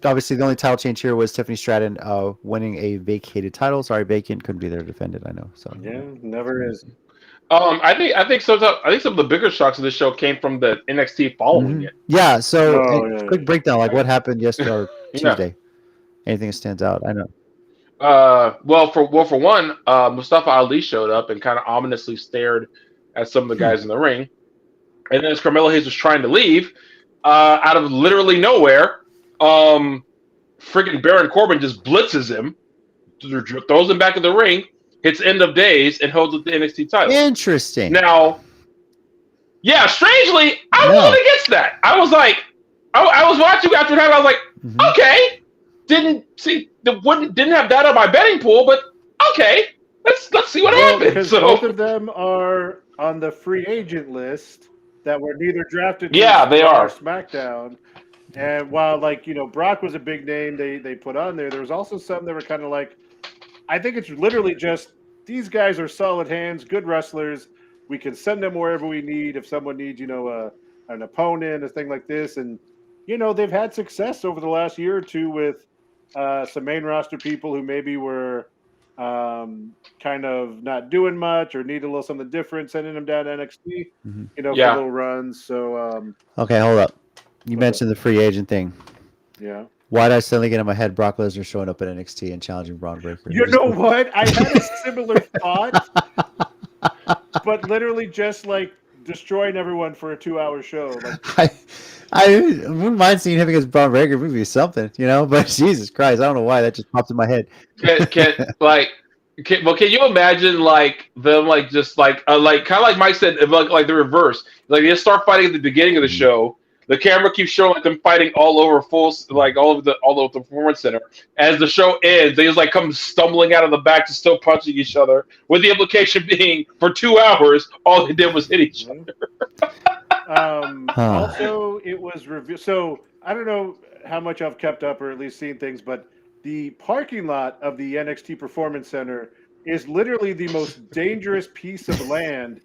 Obviously the only title change here was Tiffany Stratton winning a vacated title. Sorry, vacant, couldn't be there to defend it. I know. So never is. I think some of the bigger shocks of this show came from the NXT following it. Yeah. So quick breakdown, like what happened yesterday or Tuesday. Anything that stands out? I know. Well, for one, Mustafa Ali showed up and kind of ominously stared at some of the guys in the ring, and then as Carmelo Hayes was trying to leave, out of literally nowhere, freaking Baron Corbin just blitzes him, throws him back in the ring. Hits End of Days and holds up the NXT title. Interesting. Now, strangely, I wasn't against that. I was like, I was watching after that. I was like, okay, didn't have that on my betting pool, but okay, let's see what happens. So both of them are on the free agent list that were neither drafted. They are SmackDown. And while Brock was a big name, they put on there. There was also some that were kind of like. I think it's literally just these guys are solid hands, good wrestlers. We can send them wherever we need if someone needs, an opponent, a thing like this. And, they've had success over the last year or two with some main roster people who maybe were kind of not doing much or need a little something different, sending them down to NXT, for little runs. So, okay, hold up. You mentioned the free agent thing. Yeah. Why did I suddenly get in my head Brock Lesnar showing up at NXT and challenging Braun Breaker? You know what? I had a similar thought, but literally just destroying everyone for a 2-hour show. I wouldn't mind seeing him against Braun Breaker. It would be something, But Jesus Christ, I don't know why that just popped in my head. Can you imagine them just kind of like Mike said, like the reverse, like they start fighting at the beginning of the show. The camera keeps showing them fighting all over all over the performance center. As the show ends, they just come stumbling out of the back to still punching each other. With the implication being, for 2 hours, all they did was hit each other. Also, it was revealed. So I don't know. how much I've kept up or at least seen things, but the parking lot of the NXT Performance Center is literally the most dangerous piece of land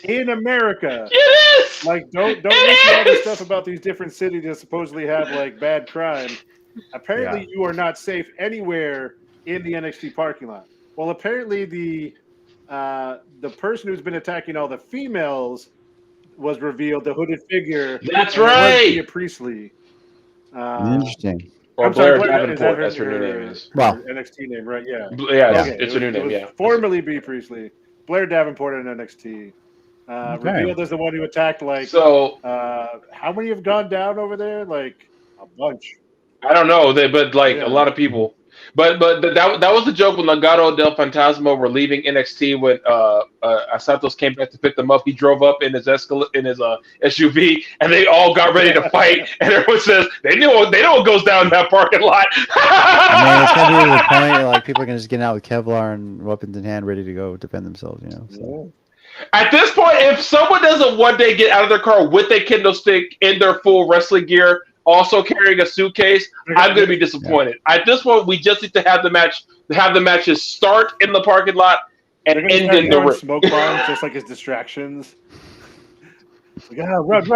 in America. It is. Like, don't listen to all this stuff about these different cities that supposedly have like bad crime. Apparently, you are not safe anywhere in the NXT parking lot. Well, apparently the person who's been attacking all the females was revealed, the hooded figure. That's and right. It was Thea Priestley. Interesting. Or I'm sorry, Blair Davenport, that's her new name is. Well, her NXT name, right? Yeah. Yeah, Okay, it's her new name, yeah. Formerly B. Priestley. Blair Davenport in NXT. Revealed as the one who attacked, like, So, how many have gone down over there? Like, a bunch. I don't know, but like a lot of people. But that was the joke when Legado del Fantasma were leaving NXT when Santos came back to pick them up. He drove up in his SUV, and they all got ready to fight. And everyone says they know what goes down in that parking lot. I mean, it's gonna be to the point like people are gonna just get out with Kevlar and weapons in hand, ready to go defend themselves. So. At this point, if someone doesn't one day get out of their car with a kendo stick in their full wrestling gear, also carrying a suitcase, I'm going to be disappointed. Yeah. At this point, we just need to have the matches start in the parking lot and end in the ring. Smoke bombs, just like his distractions. Like, run!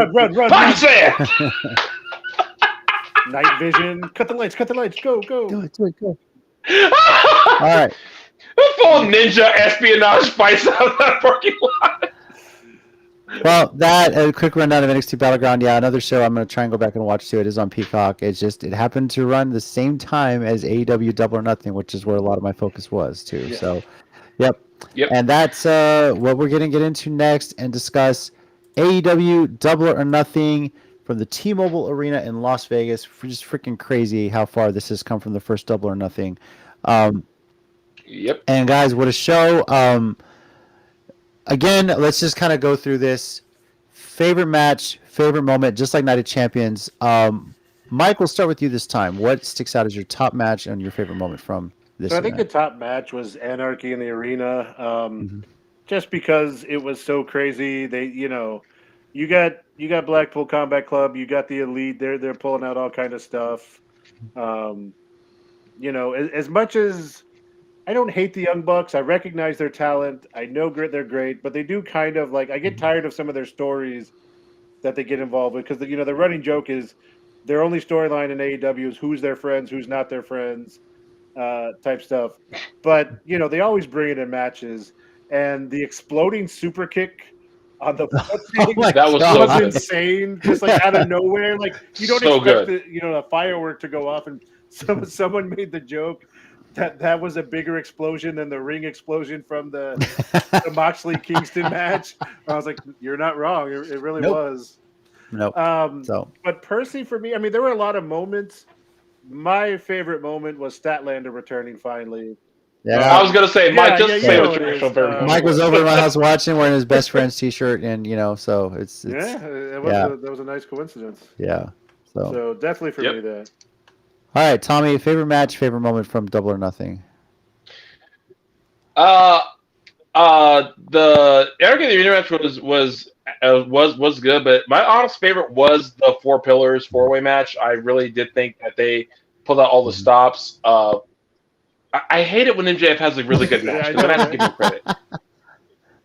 Night vision. Cut the lights. Go. Do it. Go. All right. Full ninja espionage fights out of that parking lot. Well, a quick rundown of NXT Battleground. Yeah, another show I'm going to try and go back and watch too. It is on Peacock. It happened to run the same time as AEW Double or Nothing, which is where a lot of my focus was too. Yeah. So, yep. And that's what we're going to get into next and discuss AEW Double or Nothing from the T-Mobile Arena in Las Vegas. Just freaking crazy how far this has come from the first Double or Nothing. Yep. And guys, what a show. Again, let's just kind of go through this. Favorite match, favorite moment, just like Night of Champions. Mike, we'll start with you this time. What sticks out as your top match and your favorite moment from this event? I think the top match was Anarchy in the Arena. Just because it was so crazy. You got Blackpool Combat Club, you got the Elite, they're pulling out all kind of stuff. As much as I don't hate the Young Bucks. I recognize their talent. I know they're great, but they do kind of I get tired of some of their stories that they get involved with because the running joke is their only storyline in AEW is who's their friends, who's not their friends, type stuff. But they always bring it in matches, and the exploding super kick on the thing, that was insane, just out of nowhere. You don't expect a firework to go off, and someone made the joke that was a bigger explosion than the ring explosion from the Moxley Kingston match. I was like, you're not wrong. It really was. Nope. But personally, for me, I mean, there were a lot of moments. My favorite moment was Statlander returning finally. Yeah, I was gonna say, Mike. Mike was over at my house watching, wearing his best friend's T-shirt, and so it's that was a nice coincidence. Yeah. So definitely for me that. All right, Tommy, favorite match, favorite moment from Double or Nothing? The Eric and the Arena match was good, but my honest favorite was the Four Pillars four-way match. I really did think that they pulled out all the stops. I hate it when MJF has a really good match because I have to give him credit.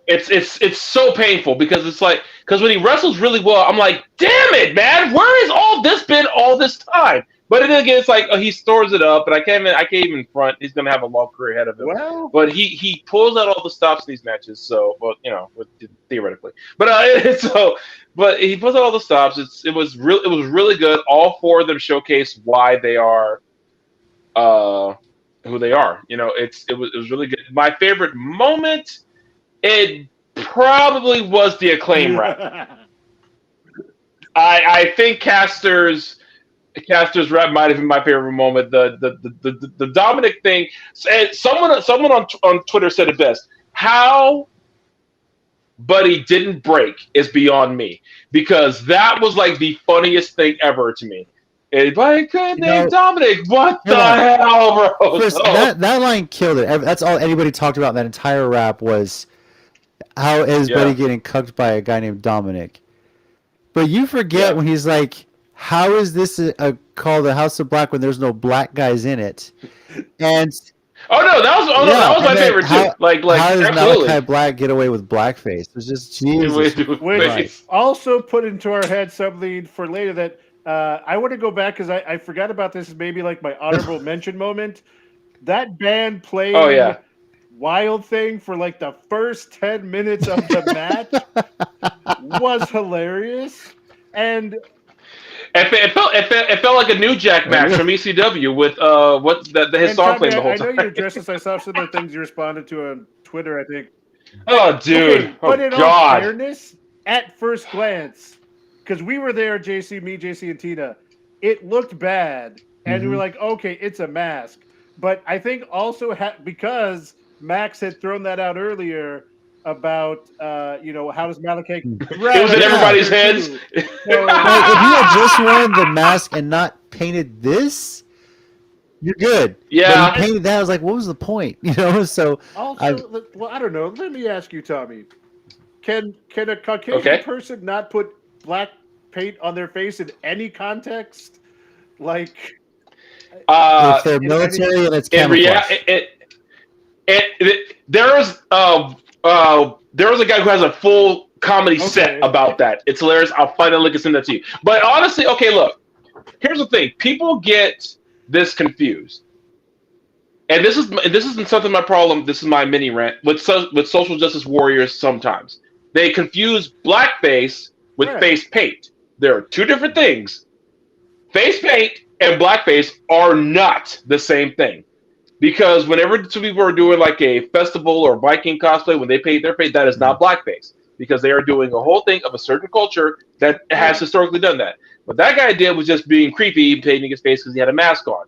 It's so painful because because when he wrestles really well, I'm like, damn it, man, where has all this been all this time? But then again, it's he stores it up, and I can't even front. He's gonna have a long career ahead of him. Well, but he pulls out all the stops in these matches. So, theoretically, but he pulls out all the stops. It was really good. All four of them showcase why they are, who they are. It was really good. My favorite moment, it probably was the Acclaim rap. I think Caster's rap might have been my favorite moment. The Dominic thing. And someone on Twitter said it best. How Buddy didn't break is beyond me, because that was the funniest thing ever to me. Anybody could name Dominic? What the hell, bro? Chris, that line killed it. That's all anybody talked about in that entire rap was how is Buddy getting cucked by a guy named Dominic. But you forget when he's like, how is this a called the House of Black when there's no black guys in it. And that was my favorite too. How does absolutely. Malachi Black get away with blackface? It's just Jesus. Which also put into our head something for later that I want to go back because I forgot about this. Maybe like my honorable mention moment. That band played Wild Thing for like the first 10 minutes of the match was hilarious. And it felt like a New Jack match from ECW with his song playing the whole time. I know you're dressed as I saw some of the things you responded to on Twitter, I think. Oh, dude. Okay, but in all fairness, at first glance, because we were there, JC, and Tina, it looked bad. And we were like, okay, it's a mask. But I think also because Max had thrown that out earlier about, how does Malachi... It was in everybody's heads. So, if you had just worn the mask and not painted this, you're good. Yeah. But you painted that, I was like, what was the point? So... Also, I don't know. Let me ask you, Tommy. Can a Caucasian person not put black paint on their face in any context? Like... if they're military and it's camouflage. There was a guy who has a full comedy set about that. It's hilarious. I'll find a link and send that to you. But honestly, look. Here's the thing. People get this confused. And this isn't something my problem. This is my mini rant with social justice warriors sometimes. They confuse blackface with face paint. There are two different things. Face paint and blackface are not the same thing. Because whenever two people are doing like a festival or Viking cosplay, when they paint their face, that is not blackface. Because they are doing a whole thing of a certain culture that has historically done that. What that guy did was just being creepy, painting his face because he had a mask on.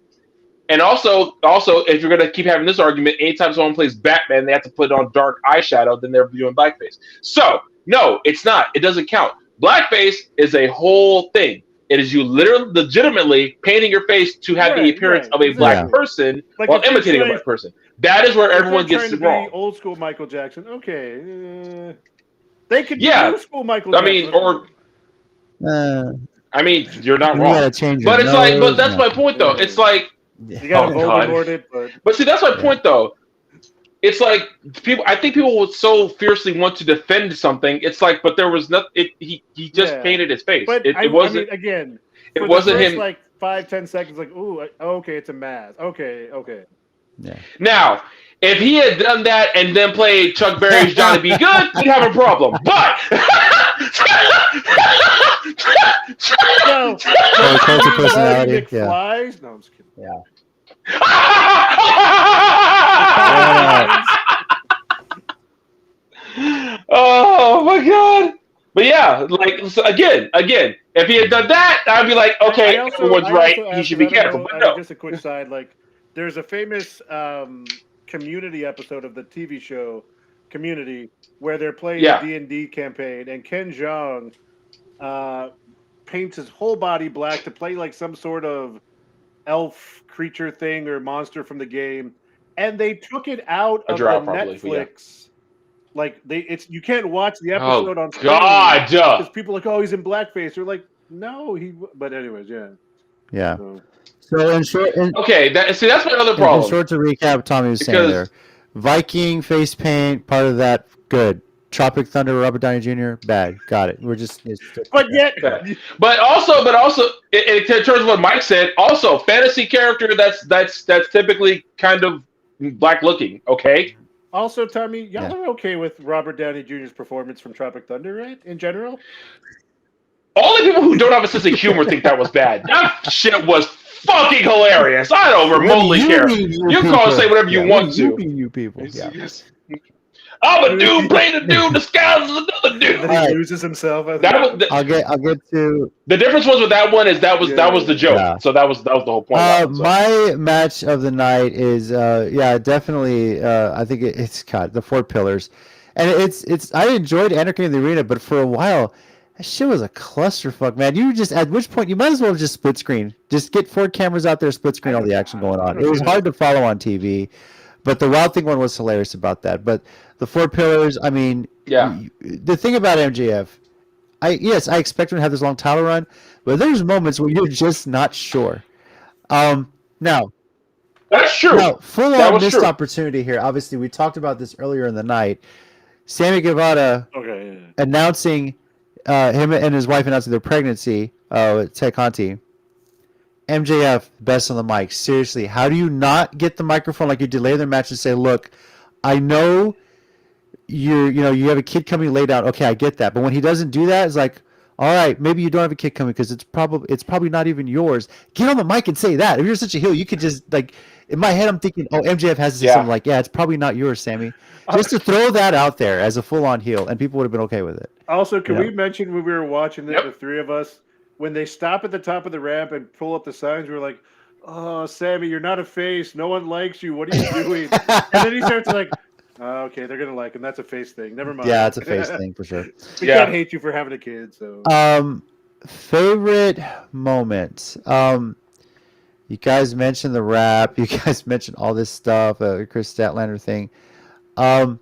And also, if you're going to keep having this argument, anytime someone plays Batman, they have to put on dark eyeshadow, then they're doing blackface. So, no, it's not. It doesn't count. Blackface is a whole thing. It is you legitimately painting your face to have the appearance of a black person while imitating a black person. That is where everyone gets it wrong. Old school Michael Jackson. Okay. They could do new school Michael Jackson. You're not wrong. But it's like, but that's my point though. It's like, you got to Voldemort it, but see, that's my point though. It's like I think people would so fiercely want to defend something. It's like, but there was nothing. He just painted his face. But it wasn't again. It wasn't him. Like 5-10 seconds. Like, ooh, okay, it's a mask. Okay. Yeah. Now, if he had done that and then played Chuck Berry's Johnny B. Good, we'd have a problem. But personality. Flies? No, I'm just kidding. Yeah. Oh my god! But yeah, like so again, if he had done that, I'd be like, okay, everyone's right. He should be careful. But no. Just a quick side, like there's a famous Community episode of the TV show Community where they're playing a D&D campaign, and Ken Jeong paints his whole body black to play like some sort of elf creature thing or monster from the game, and they took it out of Netflix. Like you can't watch the episode on screen because people are like, oh, he's in blackface. They're like, no, But anyways, yeah. So in short, that's my other problem. In short, to recap, Tommy was saying there, Viking face paint, part of that, good. Tropic Thunder, Robert Downey Jr., bad. Got it. We're just. But also, in terms of what Mike said, also fantasy character that's typically kind of black looking. Okay. Also, Tommy, y'all are okay with Robert Downey Jr.'s performance from Tropic Thunder, right? In general. All the people who don't have a sense of humor think that was bad. That shit was fucking hilarious. I don't remotely care. You can call and say whatever you want to. You people. Yeah. I'm a dude playing a dude disguised as another dude. He loses himself. I'll get to the difference was with that one is that was the joke. Yeah. So that was the whole point. My match of the night is definitely I think it's the Four Pillars, and it's I enjoyed Anarchy in the Arena, but for a while that shit was a clusterfuck, man. You just at which point you might as well just split screen, just get 4 cameras out there, split screen all the action going on. It was hard to follow on TV. But the Wild Thing one was hilarious about that. But the Four Pillars, I mean, the thing about MJF, I expect him to have this long title run, but there's moments where you're just not sure. Now That's true. Now, full That on was missed true. opportunity here. Obviously, we talked about this earlier in the night. Sammy Guevara announcing him and his wife announcing their pregnancy with Ted Conti. MJF, best on the mic. Seriously, how do you not get the microphone like you delay their match and say, "Look, I know you have a kid coming, lay down." Okay, I get that, but when he doesn't do that, it's like, all right, maybe you don't have a kid coming because it's probably not even yours. Get on the mic and say that. If you're such a heel, you could just like. In my head, I'm thinking, oh, MJF has to say something like, "Yeah, it's probably not yours, Sammy." Just to throw that out there as a full-on heel, and people would have been okay with it. Also, can we mention when we were watching it, the three of us, when they stop at the top of the ramp and pull up the signs, we were like, "Oh, Sammy, you're not a face. No one likes you. What are you doing?" And then he starts like, "Oh, okay, they're gonna like him. That's a face thing. Never mind." Yeah, it's a face thing for sure. We can't hate you for having a kid. So, favorite moment. You guys mentioned the rap. You guys mentioned all this stuff, Chris Statlander thing. I'm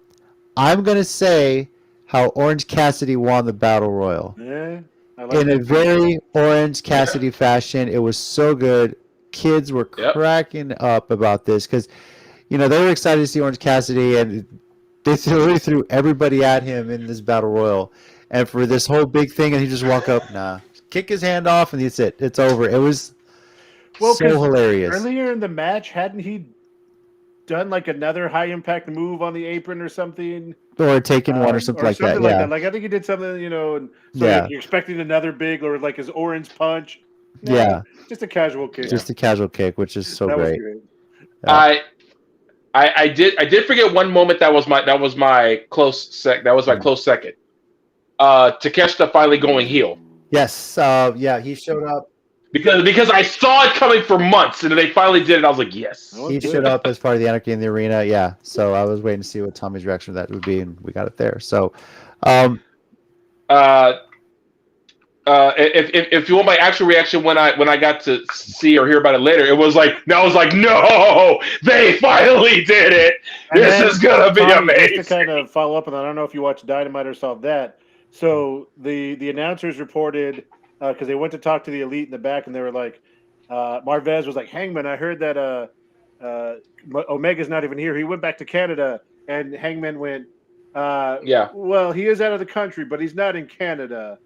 gonna say how Orange Cassidy won the Battle Royal. Yeah, in a very Orange Cassidy fashion. It was so good. Kids were cracking up about this because, they were excited to see Orange Cassidy, and they really threw everybody at him in this Battle Royal. And for this whole big thing, and he just walk up, kick his hand off, and that's it. It's over. It was so hilarious. Earlier in the match, hadn't he done like another high impact move on the apron or something? Or taking one or something like that. Yeah. Like I think he did something, and so you're expecting another big or like his orange punch. No, just a casual kick. Just a casual kick, which is so great. I did forget one moment that was my close second. Takeshita finally going heel. Yes, he showed up. Because I saw it coming for months, and then they finally did it. I was like, yes. He showed up as part of the Anarchy in the Arena, yeah. So I was waiting to see what Tommy's reaction to that would be, and we got it there. So, if you want my actual reaction when I got to see or hear about it later, I was like, no, they finally did it. This is gonna be amazing. Just to kind of follow up on that, I don't know if you watched Dynamite or saw that. So the announcers reported. Because they went to talk to the Elite in the back, and they were like, Marvez was like, "Hangman, I heard that Omega's not even here. He went back to Canada." And Hangman went, well, he is out of the country, but he's not in Canada, ...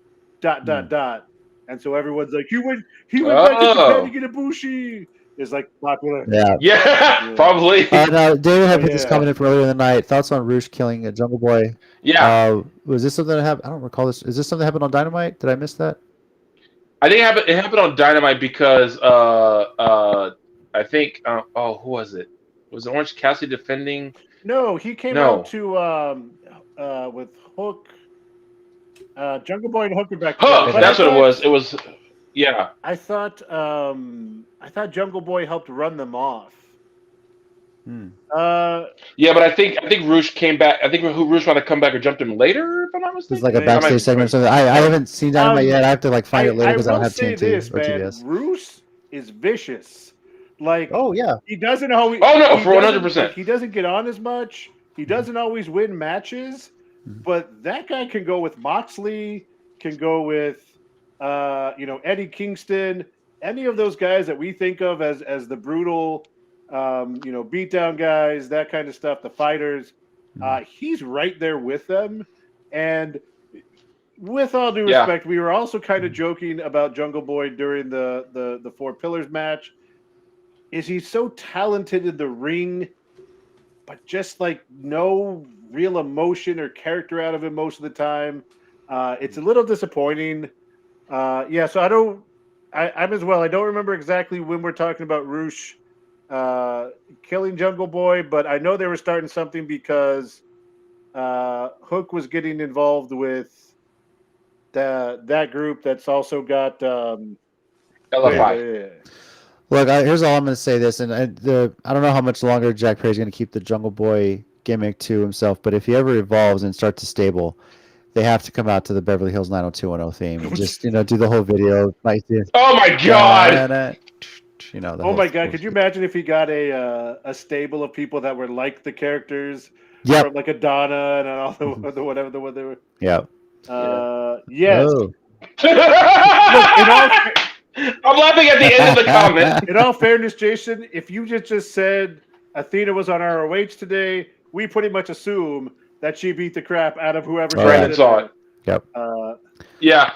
And so everyone's like, he went back to Japan to get a Bushi. Is like popular. Yeah, probably. David had put this comment in from earlier in the night. Thoughts on Roosh killing a Jungle Boy? Yeah. Was this something that happened? I don't recall this. Is this something that happened on Dynamite? Did I miss that? I think it happened on Dynamite because I think who was it? Was it Orange Cassidy defending? No, he came out to with Hook, Jungle Boy and Hook were back. Hook, that's what it was. It was, yeah. I thought Jungle Boy helped run them off. Yeah, but I think Roosh came back. I think Roosh might have come back or jumped him later, if I'm not mistaken. It's like a backstage segment or something. I haven't seen Dynamite yet. I have to find it later because I don't have TNT or TBS. Roosh is vicious. Like, he doesn't always. Oh no, for 100%. He doesn't get on as much. He doesn't always win matches, but that guy can go with Moxley. Can go with, Eddie Kingston. Any of those guys that we think of as the brutal. Beatdown guys, that kind of stuff, the fighters. He's right there with them. And with all due respect, we were also kind of joking about Jungle Boy during the Four Pillars match. Is he so talented in the ring, but just like no real emotion or character out of him most of the time? It's a little disappointing. So I'm as well. I don't remember exactly when we're talking about Roosh killing Jungle Boy, but I know they were starting something because Hook was getting involved with that group that's also got LFI. Look, here's all I'm going to say this, and I don't know how much longer Jack Perry's going to keep the Jungle Boy gimmick to himself, but if he ever evolves and starts to stable, they have to come out to the Beverly Hills 90210 theme and just do the whole video. Oh my God! Oh my God! Could you imagine if he got a stable of people that were like the characters? Yeah, like Adana and all the whatever the one they were. Yeah, Yes. Oh. Look, I'm laughing at the end of the comment. in all fairness, Jason, if you just said Athena was on ROH today, we pretty much assume that she beat the crap out of whoever. Brandon saw it. Yep. Yeah,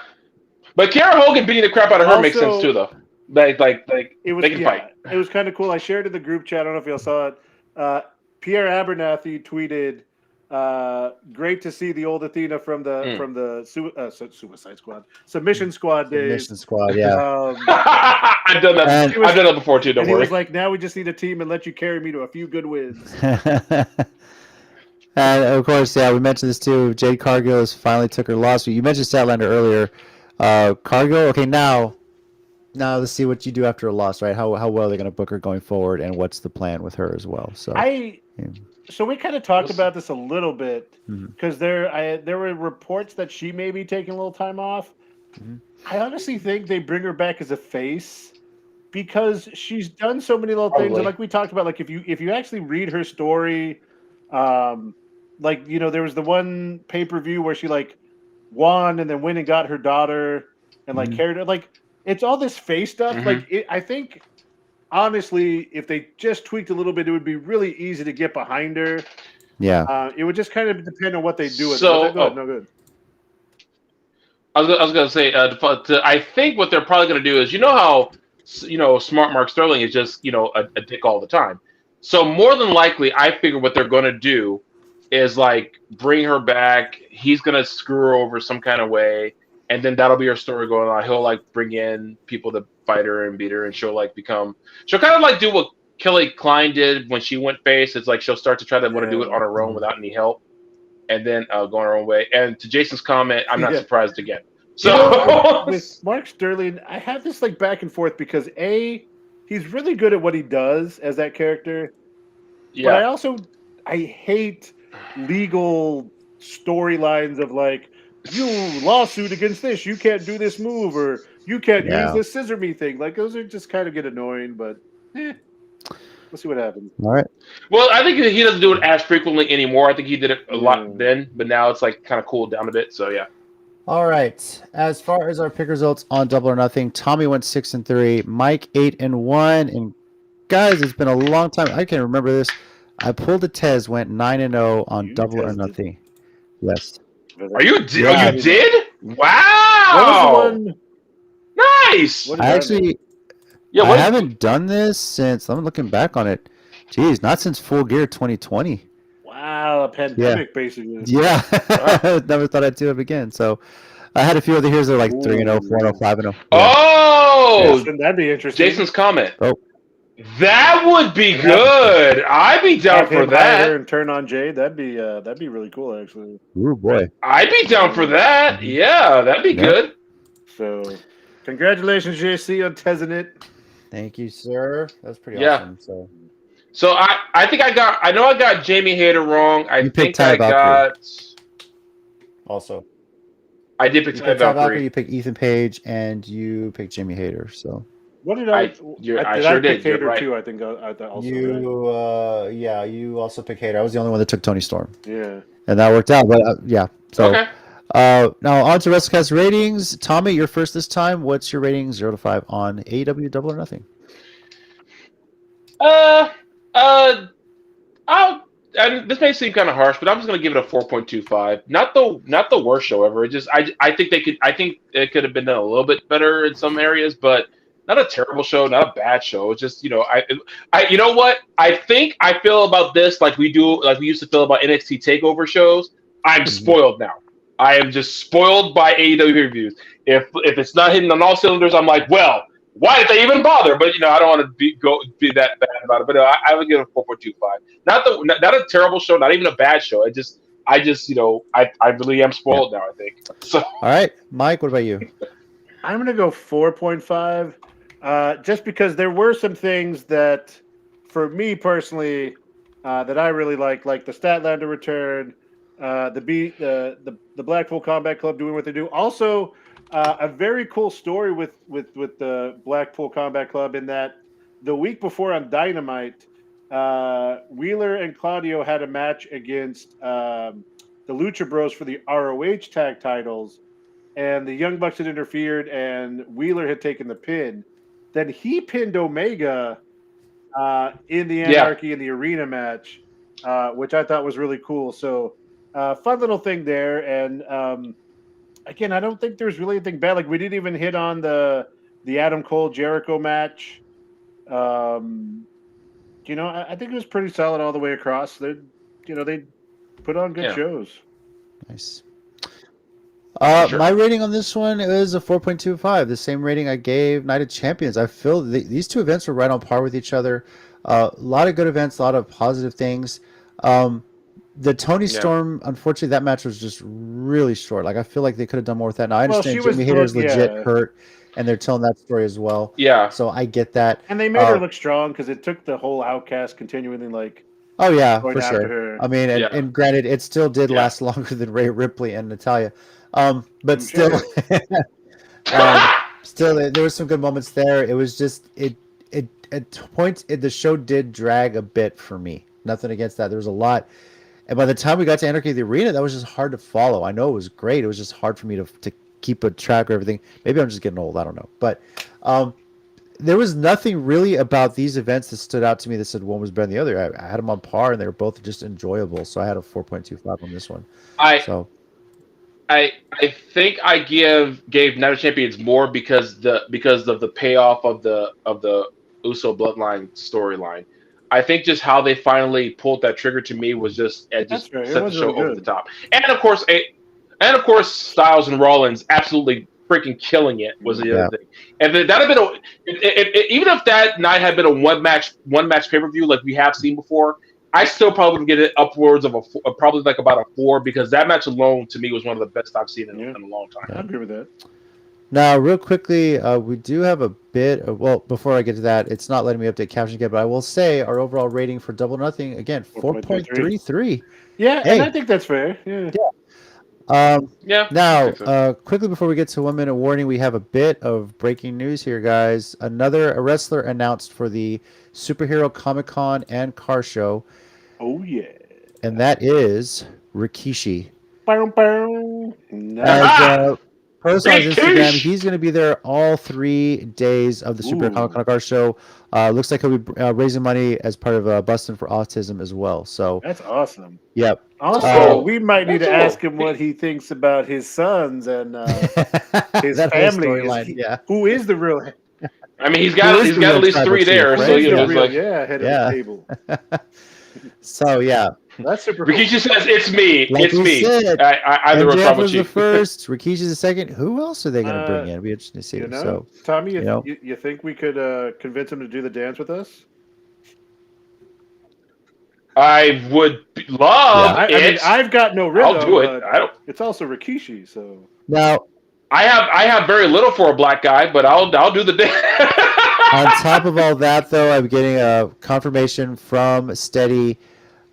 but Kiera Hogan beating the crap out of her makes sense too, though. Like it was, they can fight. It was kind of cool. I shared in the group chat. I don't know if y'all saw it. Pierre Abernathy tweeted, "Great to see the old Athena from the Suicide Squad, Submission Squad days." Submission Squad, yeah. I've done that. I've done that before too. Don't worry. He was like, "Now we just need a team and let you carry me to a few good wins." And of course, yeah, we mentioned this too. Jade Cargill has finally took her loss. You mentioned Statlander earlier. Cargill, okay, now let's see what you do after a loss, right? How well they're going to book her going forward, and what's the plan with her as well. So So we kind of talked about this a little bit because there were reports that she may be taking a little time off. Mm-hmm. I honestly think they bring her back as a face because she's done so many little things, and like we talked about, like if you actually read her story, like there was the one pay-per-view where she like won and then went and got her daughter and like carried her, like it's all this face stuff. Like I think. Honestly, if they just tweaked a little bit, it would be really easy to get behind her. Yeah. It would just kind of depend on what they do. So, go ahead. No good. I was going to say, I think what they're probably going to do is, how, smart Mark Sterling is just, a dick all the time. So more than likely, I figure what they're going to do is like bring her back. He's going to screw her over some kind of way. And then that'll be her story going on. He'll like bring in people to fight her and beat her, and she'll kind of like do what Kelly Klein did when she went face. It's like she'll start to try to want to do it on her own without any help, and then go on her own way. And to Jason's comment, I'm not surprised again. So with Mark Sterling, I have this like back and forth because he's really good at what he does as that character. Yeah. But I hate legal storylines of like, you lawsuit against this, you can't do this move, or you can't use this scissor me thing. Like those are just kind of get annoying, but we'll see what happens. All right. Well, I think he doesn't do it as frequently anymore. I think he did it a lot then, but now it's like kind of cooled down a bit. So yeah. All right. As far as our pick results on Double or Nothing, Tommy went 6-3, Mike 8-1, and guys, it's been a long time. I can't remember this. I pulled a Tez, went 9-0 on Double or Nothing. Yes. Are you? Yeah, you did? Wow! What was the one? Nice. I actually, I haven't done this since. I'm looking back on it. Jeez, not since Full Gear 2020. Wow, a pandemic basically. Yeah, never thought I'd do it again. So I had a few other heroes that are like 3-0, 4-0, 5-0. Yeah. Oh, that'd be interesting. Jason's comment. Oh. That would be good. I'd be down for that. And turn on Jade. That'd be really cool, actually. Ooh boy. I'd be down for that. Yeah, that'd be good. So, congratulations, JC, on teasing it. Thank you, sir. That's pretty awesome. So I think I got Jamie Hayter wrong. I think I got. Also, I did pick Ty Valkyrie. You picked Ethan Page, and you picked Jamie Hayter. So. What did I? I sure did. Hayter right. too. I think also. You also picked Hayter. I was the only one that took Tony Storm. Yeah. And that worked out. But So. Okay. Now on to WrestleCast ratings. Tommy, you're first this time. What's your rating 0 to 5 on AEW Double or Nothing? And this may seem kind of harsh, but I'm just going to give it a 4.25. Not the worst show ever. It just I think it could have been done a little bit better in some areas, but not a terrible show, not a bad show. It's just I you know what I think I feel about this like we used to feel about NXT Takeover shows. I'm spoiled now. I am just spoiled by AEW reviews. If it's not hitting on all cylinders, I'm like, well, why did they even bother? But I don't want to be that bad about it. But I would give it a 4.25. Not a terrible show, not even a bad show. I really am spoiled now. I think. So. All right, Mike. What about you? I'm gonna go 4.5. Just because there were some things that, for me personally, that I really like the Statlander return, the Blackpool Combat Club doing what they do. Also, a very cool story with the Blackpool Combat Club in that the week before on Dynamite, Wheeler and Claudio had a match against the the Lucha Bros for the ROH tag titles, and the Young Bucks had interfered, and Wheeler had taken the pin. Then he pinned Omega in the Anarchy in the arena match, which I thought was really cool. So, fun little thing there. And again, I don't think there's really anything bad. Like we didn't even hit on the Adam Cole Jericho match. I think it was pretty solid all the way across. They put on good shows. Nice. Sure. My rating on this one is a 4.25, the same rating I gave Night of Champions. I feel these two events were right on par with each other. A lot of good events, a lot of positive things. The Tony Storm, unfortunately, that match was just really short. Like I feel like they could have done more with that. Now I understand Jimmy Hayter's legit hurt, and they're telling that story as well. Yeah. So I get that. And they made her look strong because it took the whole Outcast continually like. Oh yeah, for sure. I mean, and granted, it still did last longer than Rhea Ripley and Natalya, but still, still, there were some good moments there. It was just at points the show did drag a bit for me. Nothing against that. There was a lot, and by the time we got to Anarchy of the Arena, that was just hard to follow. I know it was great. It was just hard for me to keep a track of everything. Maybe I'm just getting old. I don't know, but. There was nothing really about these events that stood out to me that said one was better than the other. I had them on par, and they were both just enjoyable. So I had a 4.25 on this one. I think I gave Night of Champions more because of the payoff of the Uso Bloodline storyline. I think just how they finally pulled that trigger to me was just set the show over the top. And of course, Styles and Rollins absolutely freaking killing it was the other thing. And that had been even if that night had been a one match pay-per-view like we have seen before, I still probably would get it upwards of probably like about a 4 because that match alone to me was one of the best I've seen in a long time. I agree with that. Now, real quickly, we do have a bit of, before I get to that, it's not letting me update captions yet, but I will say our overall rating for Double Nothing, again, 4.33. Yeah, and I think that's fair. Yeah. Now, quickly before we get to 1 minute warning, we have a bit of breaking news here, guys. A wrestler announced for the Superhero Comic-Con and Car Show. Oh, yeah. And that is Rikishi. Nice. Post on his Instagram, he's going to be there all 3 days of the Superhero Comic-Con and Car Show. Looks like he'll be raising money as part of Bustin' for Autism as well. So that's awesome. Yep. Also, we might need to ask him what he thinks about his sons and his family. Who is the real? I mean, he's got at least 3 there, so head of the table. So that's super cool. Rikishi says, "It's me. Like it's me." MJF was the first. Rikishi's the second. Who else are they going to bring in? It'd be interesting to see. So, Tommy, you think we could convince him to do the dance with us? I would love. I mean, I've got no rhythm. I'll do it. I don't. It's also Rikishi, so now I have very little for a black guy, but I'll do the dance. On top of all that, though, I'm getting a confirmation from Steady.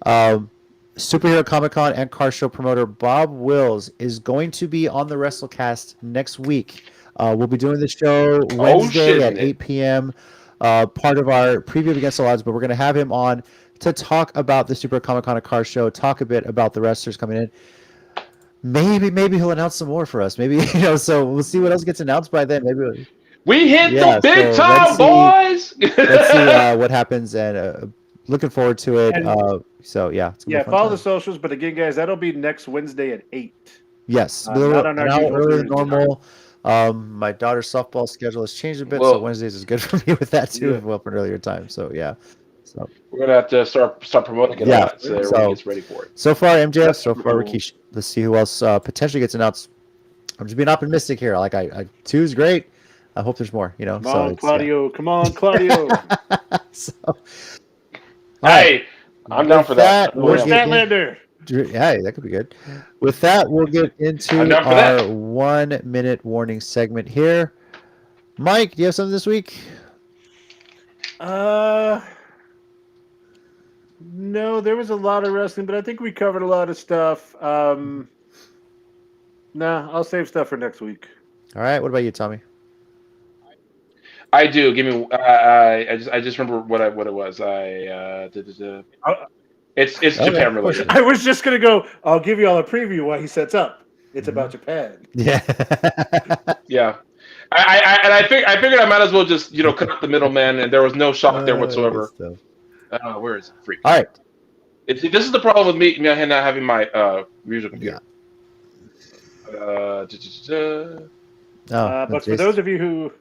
Superhero Comic-Con and Car Show promoter Bob Wills is going to be on the WrestleCast next week. We'll be doing the show Wednesday at 8 p.m. Part of our preview against the odds, but we're going to have him on to talk about the Superhero Comic-Con and Car Show, talk a bit about the wrestlers coming in. Maybe he'll announce some more for us. Maybe so we'll see what else gets announced by then. Maybe we hit the big time, boys. Let's see what happens, and looking forward to it. Follow the socials. But again, guys, that'll be next Wednesday at 8. Yes, an hour earlier than normal. My daughter's softball schedule has changed a bit, so Wednesdays is good for me with that too. If up an earlier time, so we're gonna have to start promoting it. So everyone gets ready for it. So far, MJF. So far, Rikishi. Let's see who else potentially gets announced. I'm just being optimistic here. Like I 2 is great. I hope there's more. Come on, Claudio. Come on, Claudio. Hey, I'm down for that. Where's Statlander? Hey, that could be good. With that, we'll get into our 1 minute warning segment here. Mike, do you have something this week? No, there was a lot of wrestling, but I think we covered a lot of stuff. I'll save stuff for next week. All right. What about you, Tommy? I do. Give me. I just remember what it was. It's Japan related. I was just gonna go. I'll give you all a preview while he sets up. It's about Japan. Yeah. Yeah. I figured I might as well just cut out the middleman, and there was no shock there whatsoever. Where is it? Freak. All right. This is the problem with me not having my user computer. But for those of you who,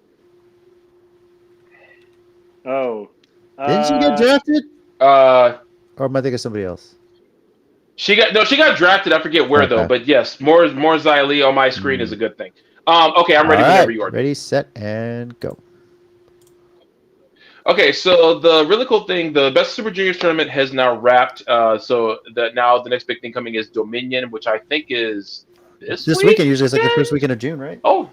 didn't she get drafted? Or am I thinking of somebody else? She got drafted. I forget where though, but yes, more Xia Li on my screen is a good thing. Okay, I'm ready whenever you are. Ready, set, and go. Okay, so the really cool thing, the Best Super Juniors tournament has now wrapped. So that now the next big thing coming is Dominion, which I think is this weekend. Usually it's like the first weekend of June, right? Oh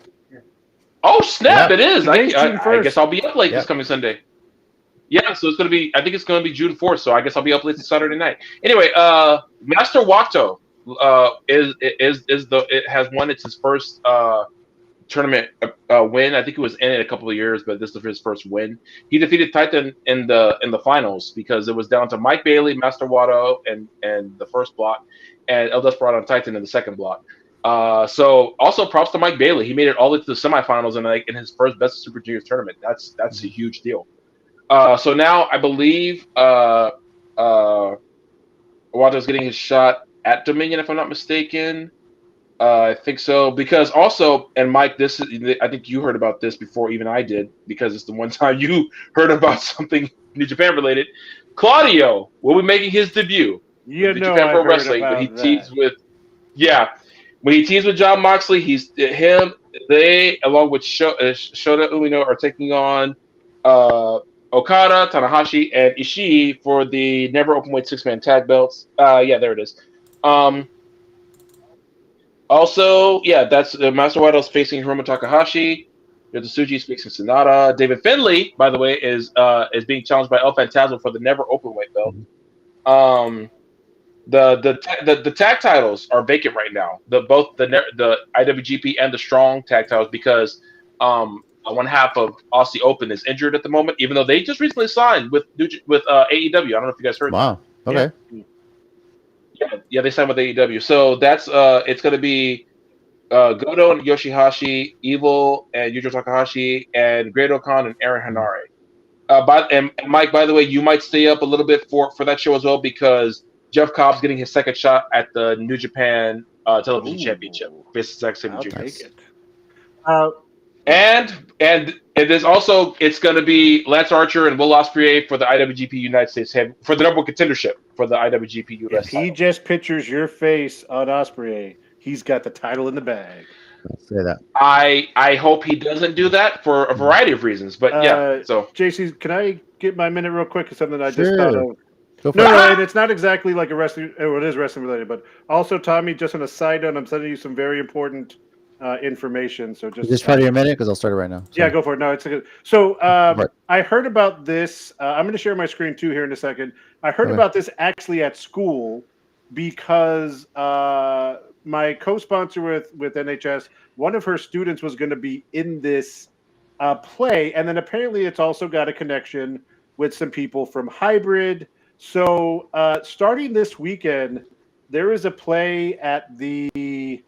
snap! It is. I guess I'll be up late this coming Sunday. Yeah, so it's gonna be. I think it's gonna be June 4th. So I guess I'll be up late Saturday night. Anyway, Master Wato has won. It's his first tournament win. I think it was in it a couple of years, but this is his first win. He defeated Titan in the finals because it was down to Mike Bailey, Master Wato, and the first block, and El Desperado Titan in the second block. So also props to Mike Bailey. He made it all the way to the semifinals in his first Best of Super Juniors tournament. That's a huge deal. So now I believe Wato's getting his shot at Dominion, if I'm not mistaken. I think so, because also, and Mike, I think you heard about this before even I did, because it's the one time you heard about something New Japan related. Claudio will be making his debut. New Japan Pro Wrestling, when he teams with John Moxley, they along with Shota Umino are taking on Okada, Tanahashi, and Ishii for the never openweight 6-man tag belts. There it is. Also, that's Master Wato's facing Hiromu Takahashi. There's the Tsuji's facing Sonata. David Finlay, by the way, is being challenged by El Phantasmo for the never openweight belt. The tag titles are vacant right now. Both the IWGP and the Strong tag titles, because one half of Aussie Open is injured at the moment, even though they just recently signed with AEW. I don't know if you guys heard. Wow. Okay. Yeah, they signed with AEW. So that's it's going to be Goto and Yoshihashi, Evil and Yujiro Takahashi, and Great Okan and Aaron Hanare. And Mike, by the way, you might stay up a little bit for that show as well, because Jeff Cobb's getting his second shot at the New Japan Television Championship. This Zack Sabre Jr. And there's also, it's going to be Lance Archer and Will Ospreay for the IWGP United States for the number one contendership for the IWGP US. If he just pictures your face on Ospreay, he's got the title in the bag. I'll say that. I hope he doesn't do that for a variety of reasons, but So JC, can I get my minute real quick? It's something I just Sure. thought of. No, and it's not exactly like a wrestling. It is wrestling related, but also, Tommy, just on a side note, I'm sending you some very important information. So Is this part of your minute? Because I'll start it right now. Yeah, go for it. No, it's good. So I heard about this. I'm going to share my screen too here in a second. I heard about this actually at school because my co-sponsor with NHS, one of her students was going to be in this play, and then apparently it's also got a connection with some people from Hybrid. So starting this weekend, there is a play at the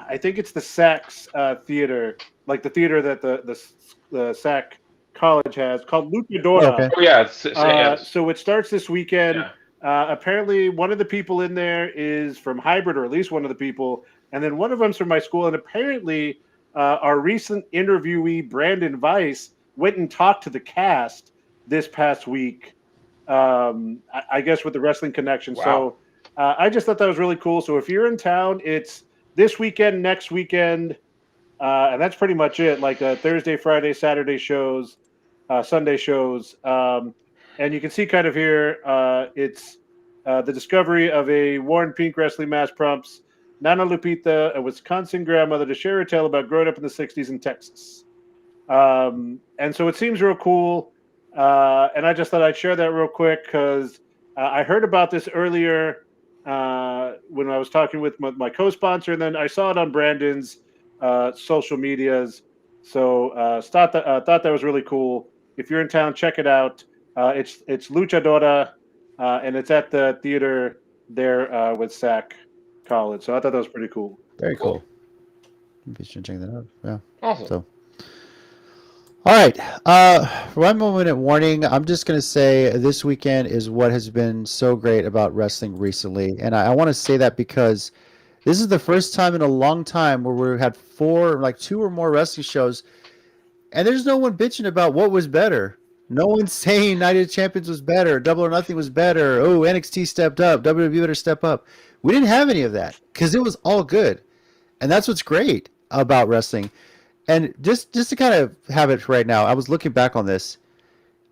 I think it's the Sachs Theater, like the theater that the Sac College has, called Luchadora. Okay. Oh, yeah. So it starts this weekend. Yeah. Apparently, one of the people in there is from Hybrid, or at least one of the people, and then one of them's from my school. And apparently, our recent interviewee, Brandon Weiss, went and talked to the cast this past week, I guess with the Wrestling Connection. Wow. So I just thought that was really cool. So if you're in town, it's this weekend, next weekend, and that's pretty much it. Like Thursday, Friday, Saturday shows, Sunday shows. And you can see kind of here, it's the discovery of a worn pink wrestling mask prompts Nana Lupita, a Wisconsin grandmother, to share a tale about growing up in the 60s in Texas. And so it seems real cool. And I just thought I'd share that real quick because I heard about this earlier when I was talking with my co-sponsor, and then I saw it on Brandon's social medias. So thought that was really cool. If you're in town, check it out. It's Luchadora, and it's at the theater there with Sac College. So I thought that was pretty cool. Very cool. Maybe you should check that out. Yeah. Awesome. So. All right. For 1 minute warning, I'm just going to say this weekend is what has been so great about wrestling recently. And I want to say that because this is the first time in a long time where we had 2 or more wrestling shows, and there's no one bitching about what was better. No one's saying Night of Champions was better, Double or Nothing was better, oh, NXT stepped up, WWE better step up. We didn't have any of that because it was all good. And that's what's great about wrestling. And just to kind of have it right now, I was looking back on this.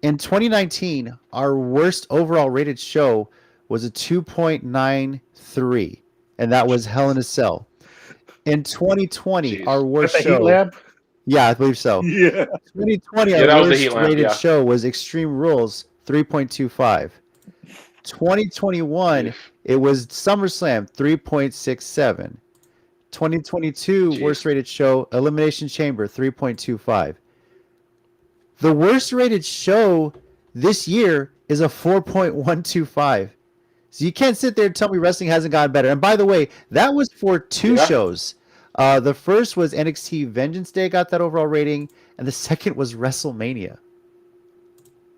In 2019, our worst overall rated show was a 2.93, and that was Hell in a Cell. In 2020, our worst That's the show. Heat Lab? Yeah, I believe so. Yeah. 2020, that our was the worst Heat Lab, rated yeah. show was Extreme Rules, 3.25. 2021, it was SummerSlam, 3.67. 2022 worst rated show, Elimination Chamber, 3.25. The worst rated show this year is a 4.125. So you can't sit there and tell me wrestling hasn't gotten better. And by the way, that was for 2 shows. The first was NXT Vengeance Day, got that overall rating, and the second was WrestleMania.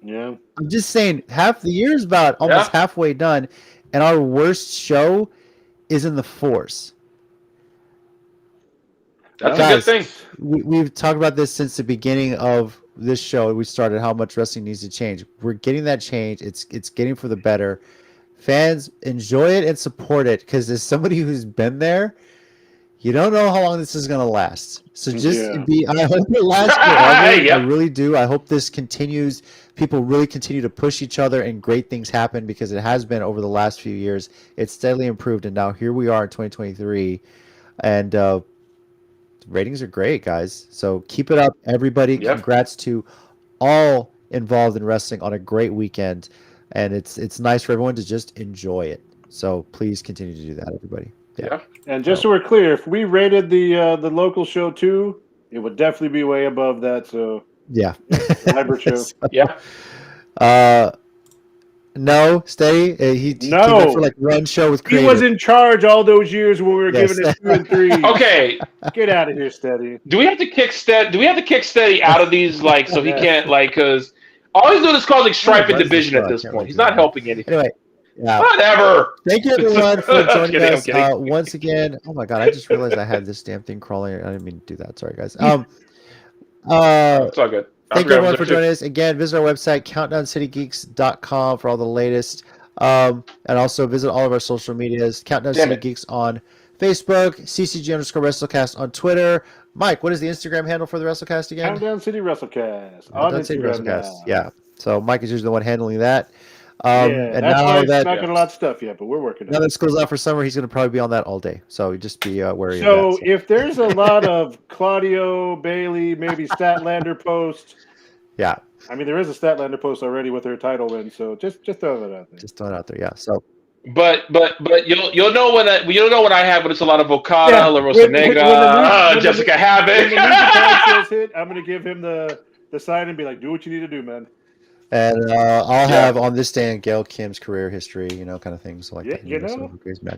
Yeah. I'm just saying, half the year's about almost halfway done, and our worst show is in the 4s. That's Guys, a good thing. We've talked about this since the beginning of this show. We started how much wrestling needs to change. We're getting that change. It's getting for the better. Fans, enjoy it and support it, because as somebody who's been there, you don't know how long this is going to last. So just I hope it lasts forever. I really do. I hope this continues. People really continue to push each other and great things happen, because it has been over the last few years. It's steadily improved, and now here we are in 2023. And ratings are great, guys. So keep it up, everybody. Congrats to all involved in wrestling on a great weekend. And it's nice for everyone to just enjoy it. So please continue to do that, everybody. Yeah. And just so we're clear, if we rated the local show 2, it would definitely be way above that. So yeah. Hybrid show. No, Steady. He came in for like one show with Creative. He was in charge all those years when we were giving it 2 and 3. Okay. Get out of here, Steady. Do we have to kick Steady out of these, like, so he can't, like, because all he's doing is causing strife and division at this point. He's not helping anything. Anyway, yeah. Whatever. Thank you, everyone, for joining us kidding. once again. Oh my God, I just realized I had this damn thing crawling. I didn't mean to do that. Sorry, guys. It's all good. Thank you, everyone, for joining us. Again, visit our website, countdowncitygeeks.com, for all the latest. And also visit all of our social medias, Countdown City Geeks on Facebook, CCG_WrestleCast on Twitter. Mike, what is the Instagram handle for the WrestleCast again? Countdown City WrestleCast. Countdown City WrestleCast. Yeah. So Mike is usually the one handling that. And that's now why that not got a lot of stuff yet, but we're working on it. Now that school's out for summer, he's going to probably be on that all day. So just be wary of that. So if there's a lot of Claudio, Bailey, maybe Statlander post. Yeah. I mean, there is a Statlander post already with her title win, so just throw that out there. Just throw it out there, yeah. So, but you'll know when I have when it's a lot of Okada, La Rosa Negra, Jessica Havoc. When the hit, I'm going to give him the sign and be like, "Do what you need to do, man." And I'll have on this day in Gail Kim's career history, kind of things like that.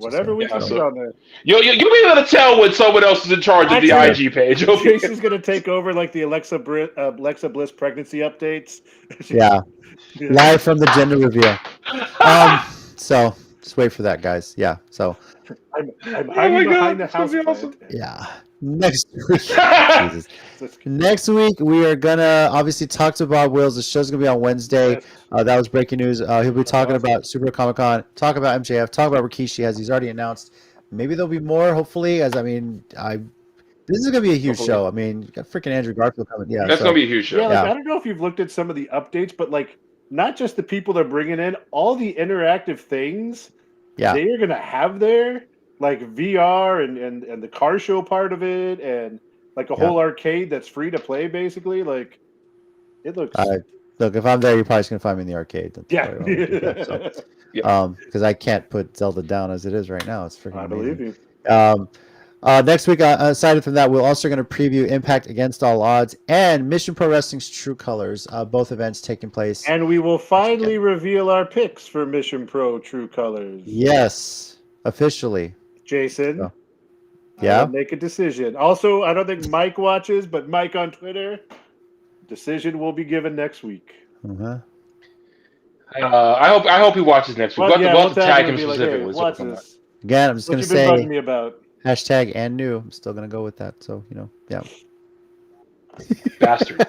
Whatever we can put on there. You'll be able to tell when someone else is in charge of the IG page. Jason's going to take over like the Alexa Bliss pregnancy updates. Yeah. Live from the gender reveal. So just wait for that, guys. Yeah. So I'm hiding behind the house. Awesome. Yeah. Next week, Jesus. Next week we are gonna obviously talk to Bob Wills. The show's gonna be on Wednesday. That was breaking news. He'll be talking about Super Comic Con, talk about MJF, talk about Rikishi as he's already announced. Maybe there'll be more. Hopefully, this is gonna be a huge show. I mean, you got freaking Andrew Garfield coming. Yeah, that's gonna be a huge show. Yeah, I don't know if you've looked at some of the updates, but like not just the people they're bringing in, all the interactive things. Yeah, they are gonna have there. Like VR and the car show part of it, and like a whole arcade that's free to play, basically. Like it looks. Look, if I'm there, you're probably just gonna find me in the arcade. Because because I can't put Zelda down as it is right now. It's freaking. I believe you. Next week, aside from that, we're also going to preview Impact Against All Odds and Mission Pro Wrestling's True Colors, both events taking place. And we will finally reveal our picks for Mission Pro True Colors. Yes, officially. Jason, so, yeah, make a decision. Also, I don't think Mike watches, but Mike on Twitter, decision will be given next week. Uh-huh. I hope he watches next week. We'll have to tag him specifically. Like, hey, again, I'm just going to say bugging me about. hashtag and new. I'm still going to go with that. So, yeah. Bastard.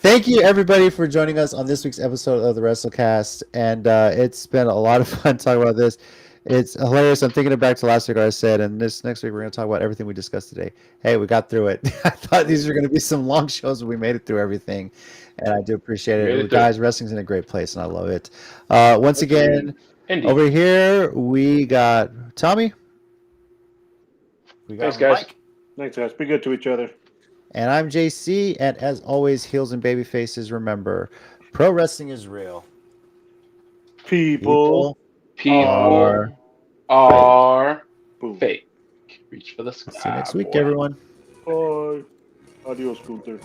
Thank you, everybody, for joining us on this week's episode of the WrestleCast. And it's been a lot of fun talking about this. It's hilarious. I'm thinking back to last week, I said, and this next week we're going to talk about everything we discussed today. Hey, we got through it. I thought these were going to be some long shows, but we made it through everything. And I do appreciate it. Guys, wrestling's in a great place, and I love it. Once again, over here, we got Tommy. Thanks, guys. Mike. Thanks, guys. Be good to each other. And I'm JC. And as always, heels and baby faces, remember, pro wrestling is real. People are fake. Reach for the sky. See you next week, everyone. Bye. Adios, Gunther.